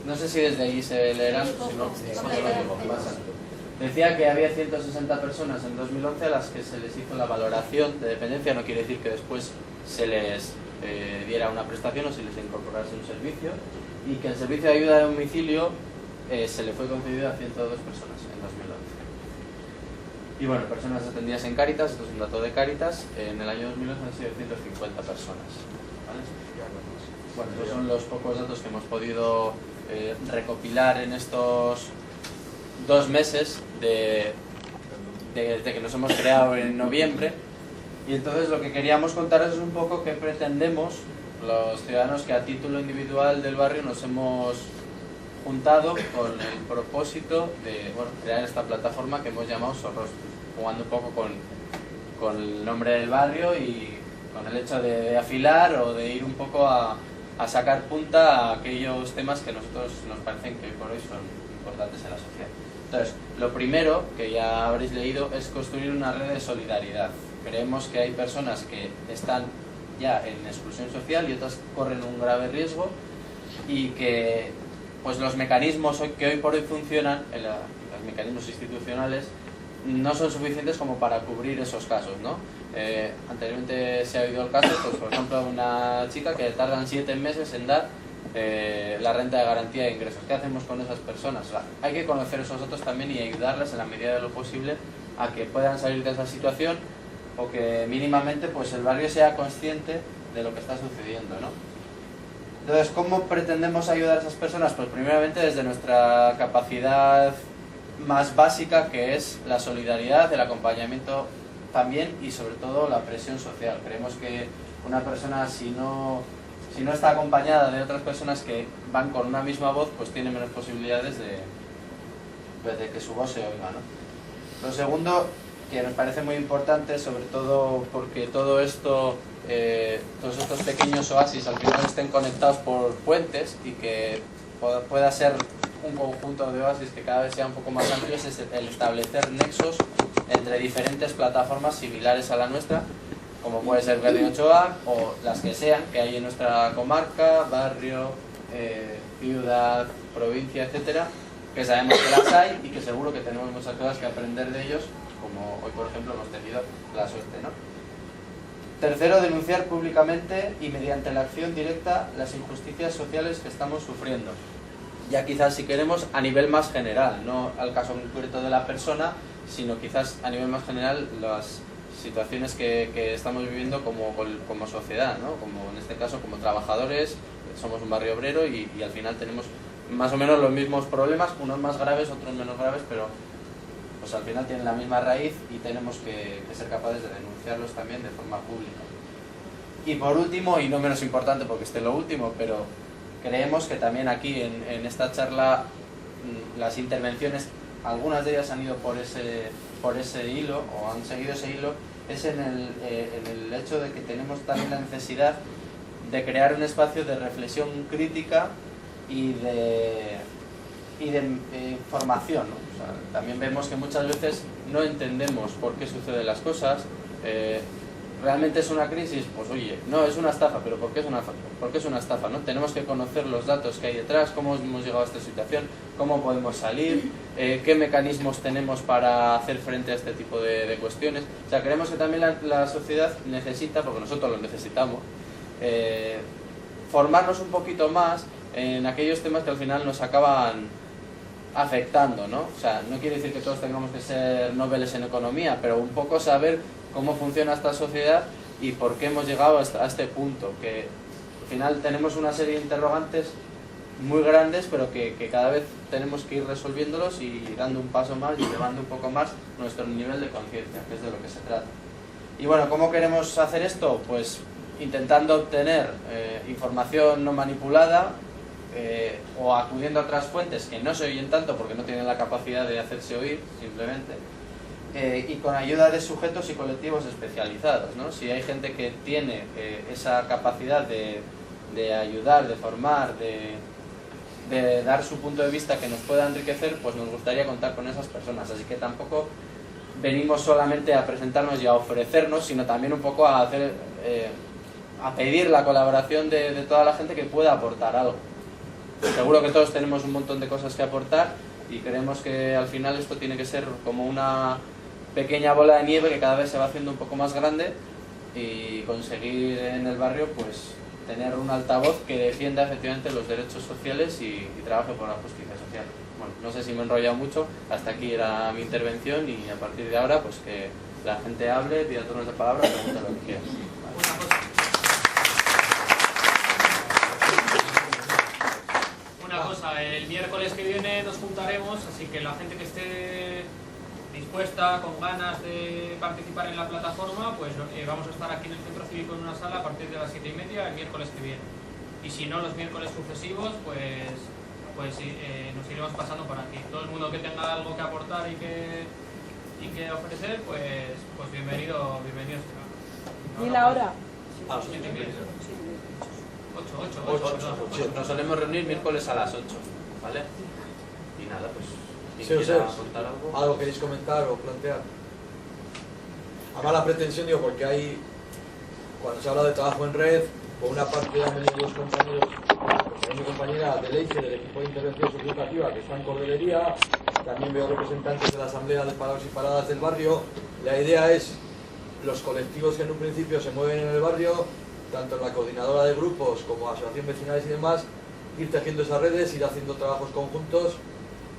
No sé si desde ahí se leerán, si no, más alto. Decía que había 160 personas en 2011 a las que se les hizo la valoración de dependencia. No quiere decir que después se les diera una prestación o se les incorporase un servicio. Y que el servicio de ayuda de domicilio se le fue concedido a 102 personas en 2011. Y bueno, personas atendidas en Cáritas, esto es un dato de Cáritas, en el año 2011 han sido 150 personas. ¿Vale? Bueno, estos son los pocos datos que hemos podido recopilar en estos 2 meses desde que nos hemos creado en noviembre. Y entonces lo que queríamos contaros es un poco qué pretendemos los ciudadanos que a título individual del barrio nos hemos juntado con el propósito de crear esta plataforma que hemos llamado Sorrostus, jugando un poco con el nombre del barrio y con el hecho de afilar o de ir un poco a sacar punta a aquellos temas que a nosotros nos parecen que por hoy son importantes en la sociedad. Entonces, lo primero que ya habréis leído es construir una red de solidaridad. Creemos que hay personas que están ya en exclusión social y otras corren un grave riesgo y que pues los mecanismos que hoy por hoy funcionan, los mecanismos institucionales, no son suficientes como para cubrir esos casos, ¿no? Anteriormente se ha oído el caso, pues por ejemplo, una chica que tardan 7 meses en dar la renta de garantía de ingresos. ¿Qué hacemos con esas personas? O sea, hay que conocer esos datos también y ayudarlas en la medida de lo posible a que puedan salir de esa situación o que mínimamente pues el barrio sea consciente de lo que está sucediendo, ¿no? Entonces, ¿cómo pretendemos ayudar a esas personas? Pues primeramente desde nuestra capacidad más básica, que es la solidaridad, el acompañamiento también y sobre todo la presión social. Creemos que una persona si no está acompañada de otras personas que van con una misma voz, pues tiene menos posibilidades de que su voz se oiga, ¿no? Lo segundo, que nos parece muy importante, sobre todo porque todo esto, todos estos pequeños oasis al final estén conectados por puentes y que pueda ser un conjunto de oasis que cada vez sea un poco más amplio, es el establecer nexos entre diferentes plataformas similares a la nuestra, como puede ser Verde Ochoa o las que sean, que hay en nuestra comarca, barrio, ciudad, provincia, etcétera, que sabemos que las hay y que seguro que tenemos muchas cosas que aprender de ellos, como hoy por ejemplo hemos tenido la suerte, ¿no? Tercero, denunciar públicamente y mediante la acción directa las injusticias sociales que estamos sufriendo. Ya quizás si queremos a nivel más general, no al caso concreto de la persona, sino quizás a nivel más general las situaciones que estamos viviendo como sociedad, ¿no? Como en este caso como trabajadores, somos un barrio obrero y al final tenemos más o menos los mismos problemas, unos más graves, otros menos graves, pero pues al final tienen la misma raíz y tenemos que ser capaces de denunciarlos también de forma pública. Y por último, y no menos importante porque esté lo último, pero creemos que también aquí en esta charla las intervenciones, algunas de ellas han ido por ese hilo o han seguido ese hilo, es en el hecho de que tenemos también la necesidad de crear un espacio de reflexión crítica y de formación, ¿no? O sea, también vemos que muchas veces no entendemos por qué suceden las cosas. ¿Realmente es una crisis? Pues oye, no, es una estafa, pero ¿por qué es una estafa? ¿No? Tenemos que conocer los datos que hay detrás, cómo hemos llegado a esta situación, cómo podemos salir, qué mecanismos tenemos para hacer frente a este tipo de cuestiones. O sea, creemos que también la sociedad necesita, porque nosotros lo necesitamos, formarnos un poquito más en aquellos temas que al final nos acaban afectando, ¿no? O sea, no quiere decir que todos tengamos que ser nobeles en economía, pero un poco saber cómo funciona esta sociedad y por qué hemos llegado a este punto, que al final tenemos una serie de interrogantes muy grandes, pero que cada vez tenemos que ir resolviéndolos y dando un paso más y llevando un poco más nuestro nivel de conciencia, que es de lo que se trata. Y bueno, ¿cómo queremos hacer esto? Pues intentando obtener información no manipulada, o acudiendo a otras fuentes que no se oyen tanto porque no tienen la capacidad de hacerse oír simplemente, y con ayuda de sujetos y colectivos especializados, ¿no? Si hay gente que tiene esa capacidad de ayudar, de formar, de dar su punto de vista que nos pueda enriquecer, pues nos gustaría contar con esas personas. Así que tampoco venimos solamente a presentarnos y a ofrecernos, sino también un poco a hacer, a pedir la colaboración de toda la gente que pueda aportar algo. Seguro que todos tenemos un montón de cosas que aportar y creemos que al final esto tiene que ser como una pequeña bola de nieve que cada vez se va haciendo un poco más grande, y conseguir en el barrio pues tener un altavoz que defienda efectivamente los derechos sociales y trabaje por la justicia social. Bueno, no sé si me he enrollado mucho, hasta aquí era mi intervención, y a partir de ahora pues que la gente hable, pida turnos de palabra, pregunte lo que quiera. Una cosa, el miércoles que viene nos juntaremos, así que la gente que esté dispuesta, con ganas de participar en la plataforma, pues vamos a estar aquí en el Centro Cívico en una sala a partir de las 7:30 el miércoles que viene. Y si no, los miércoles sucesivos, pues nos iremos pasando por aquí. Todo el mundo que tenga algo que aportar y que ofrecer, pues bienvenido será. ¿Y la hora? A las 7:30. 8. Nos solemos reunir miércoles a las 8, ¿vale? Y nada, pues Sí, quien o quiera sea, contar algo. ¿algo queréis comentar o plantear? A mala pretensión digo, porque hay, cuando se habla de trabajo en red, por una parte han venido los compañeros, mi compañera de Leice, del equipo de intervención socioeducativa, que está en Cordelería, también veo representantes de la Asamblea de Parados y Paradas del barrio. La idea es, los colectivos que en un principio se mueven en el barrio, tanto en la coordinadora de grupos como asociación vecinales y demás, ir tejiendo esas redes, ir haciendo trabajos conjuntos,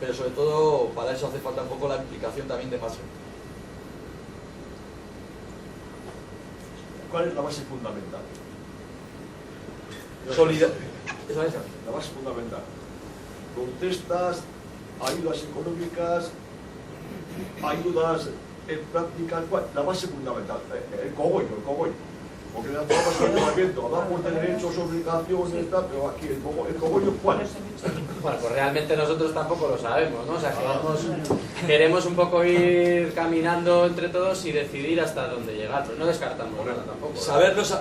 pero sobre todo para eso hace falta un poco la implicación también de más gente. ¿Cuál es la base fundamental? Esa. La base fundamental. Protestas, ayudas económicas, ayudas en práctica. La base fundamental. El cogollo. Porque las formas de ayuntamiento hablamos de derechos, obligaciones, pero aquí el cogollo, ¿cuál es? Bueno, pues realmente nosotros tampoco lo sabemos, ¿no? O sea, queremos un poco ir caminando entre todos y decidir hasta dónde llegar, pero no descartamos nada tampoco.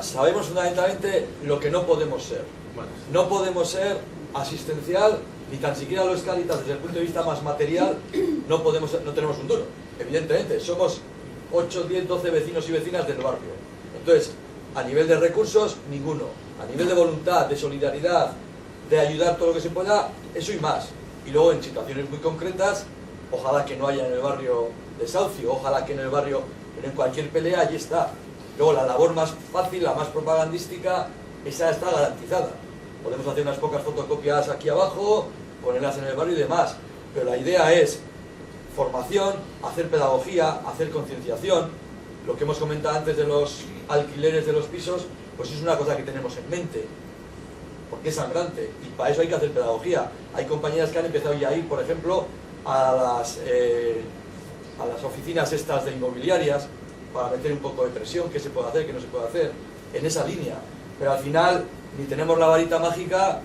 Sabemos fundamentalmente lo que no podemos ser. Bueno, No podemos ser asistencial, ni tan siquiera los Cáritas desde el punto de vista más material, no tenemos un duro. Evidentemente, somos 8, 10, 12 vecinos y vecinas del barrio. Entonces, a nivel de recursos, ninguno. A nivel de voluntad, de solidaridad, de ayudar todo lo que se pueda, eso y más. Y luego en situaciones muy concretas, ojalá que no haya en el barrio desahucio, ojalá que en el barrio, pero en cualquier pelea, allí está. Luego la labor más fácil, la más propagandística, esa está garantizada. Podemos hacer unas pocas fotocopias aquí abajo, ponerlas en el barrio y demás. Pero la idea es formación, hacer pedagogía, hacer concienciación. Lo que hemos comentado antes de los alquileres de los pisos, pues es una cosa que tenemos en mente, porque es sangrante, y para eso hay que hacer pedagogía. Hay compañeras que han empezado ya a ir, por ejemplo, a las oficinas estas de inmobiliarias, para meter un poco de presión, qué se puede hacer, qué no se puede hacer, en esa línea. Pero al final, ni tenemos la varita mágica,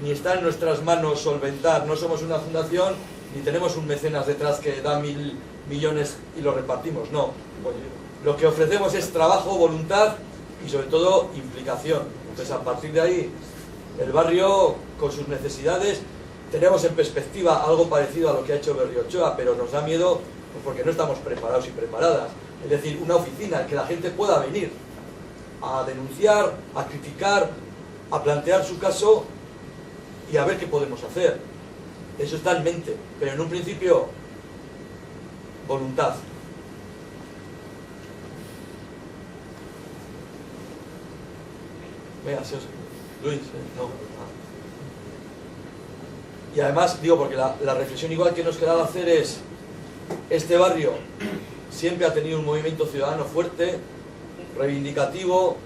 ni está en nuestras manos solventar, no somos una fundación, ni tenemos un mecenas detrás que da 1.000 millones y lo repartimos, no. Lo que ofrecemos es trabajo, voluntad y sobre todo implicación. Entonces a partir de ahí, el barrio con sus necesidades, tenemos en perspectiva algo parecido a lo que ha hecho Berriochoa, pero nos da miedo pues porque no estamos preparados y preparadas. Es decir, una oficina en que la gente pueda venir a denunciar, a criticar, a plantear su caso y a ver qué podemos hacer. Eso está en mente, pero en un principio, voluntad. Venga, Luis, no. Y además, digo, porque la reflexión igual que nos quedaba hacer es, este barrio siempre ha tenido un movimiento ciudadano fuerte, reivindicativo,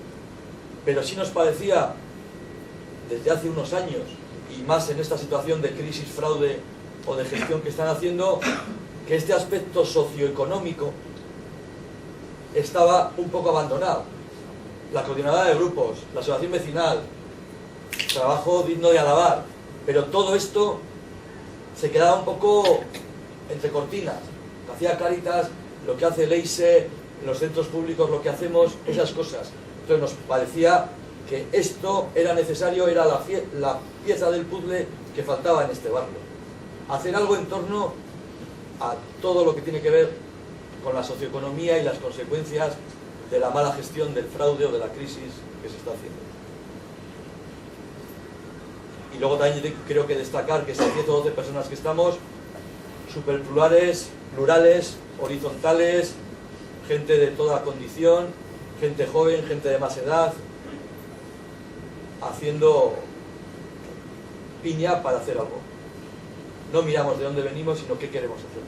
pero sí nos parecía, desde hace unos años, y más en esta situación de crisis, fraude o de gestión que están haciendo, que este aspecto socioeconómico estaba un poco abandonado. La coordinadora de grupos, la asociación vecinal, trabajo digno de alabar, pero todo esto se quedaba un poco entre cortinas. Lo hacía Cáritas, lo que hace Leice, en los centros públicos lo que hacemos, esas cosas. Entonces nos parecía que esto era necesario, era la pieza del puzzle que faltaba en este barrio. Hacer algo en torno a todo lo que tiene que ver con la socioeconomía y las consecuencias de la mala gestión, del fraude o de la crisis que se está haciendo. Y luego también creo que destacar que esas 10 o 12 personas que estamos, súper plurales, horizontales, gente de toda condición, gente joven, gente de más edad, haciendo piña para hacer algo. No miramos de dónde venimos, sino qué queremos hacer.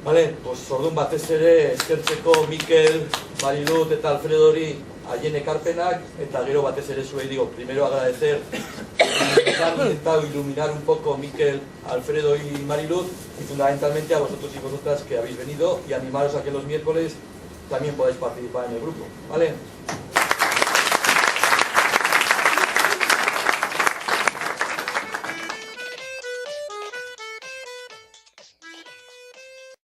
Vale, pues ordun batez ere eskertzeko Mikel, Mariluz eta Alfredori haien ekarpenak, eta gero batez ere zuei digo, primero agradecer, han intentado iluminar un poco Mikel, Alfredo y Mariluz, y fundamentalmente a vosotros y vosotras que habéis venido, y animaros a que los miércoles también podáis participar en el grupo, ¿vale?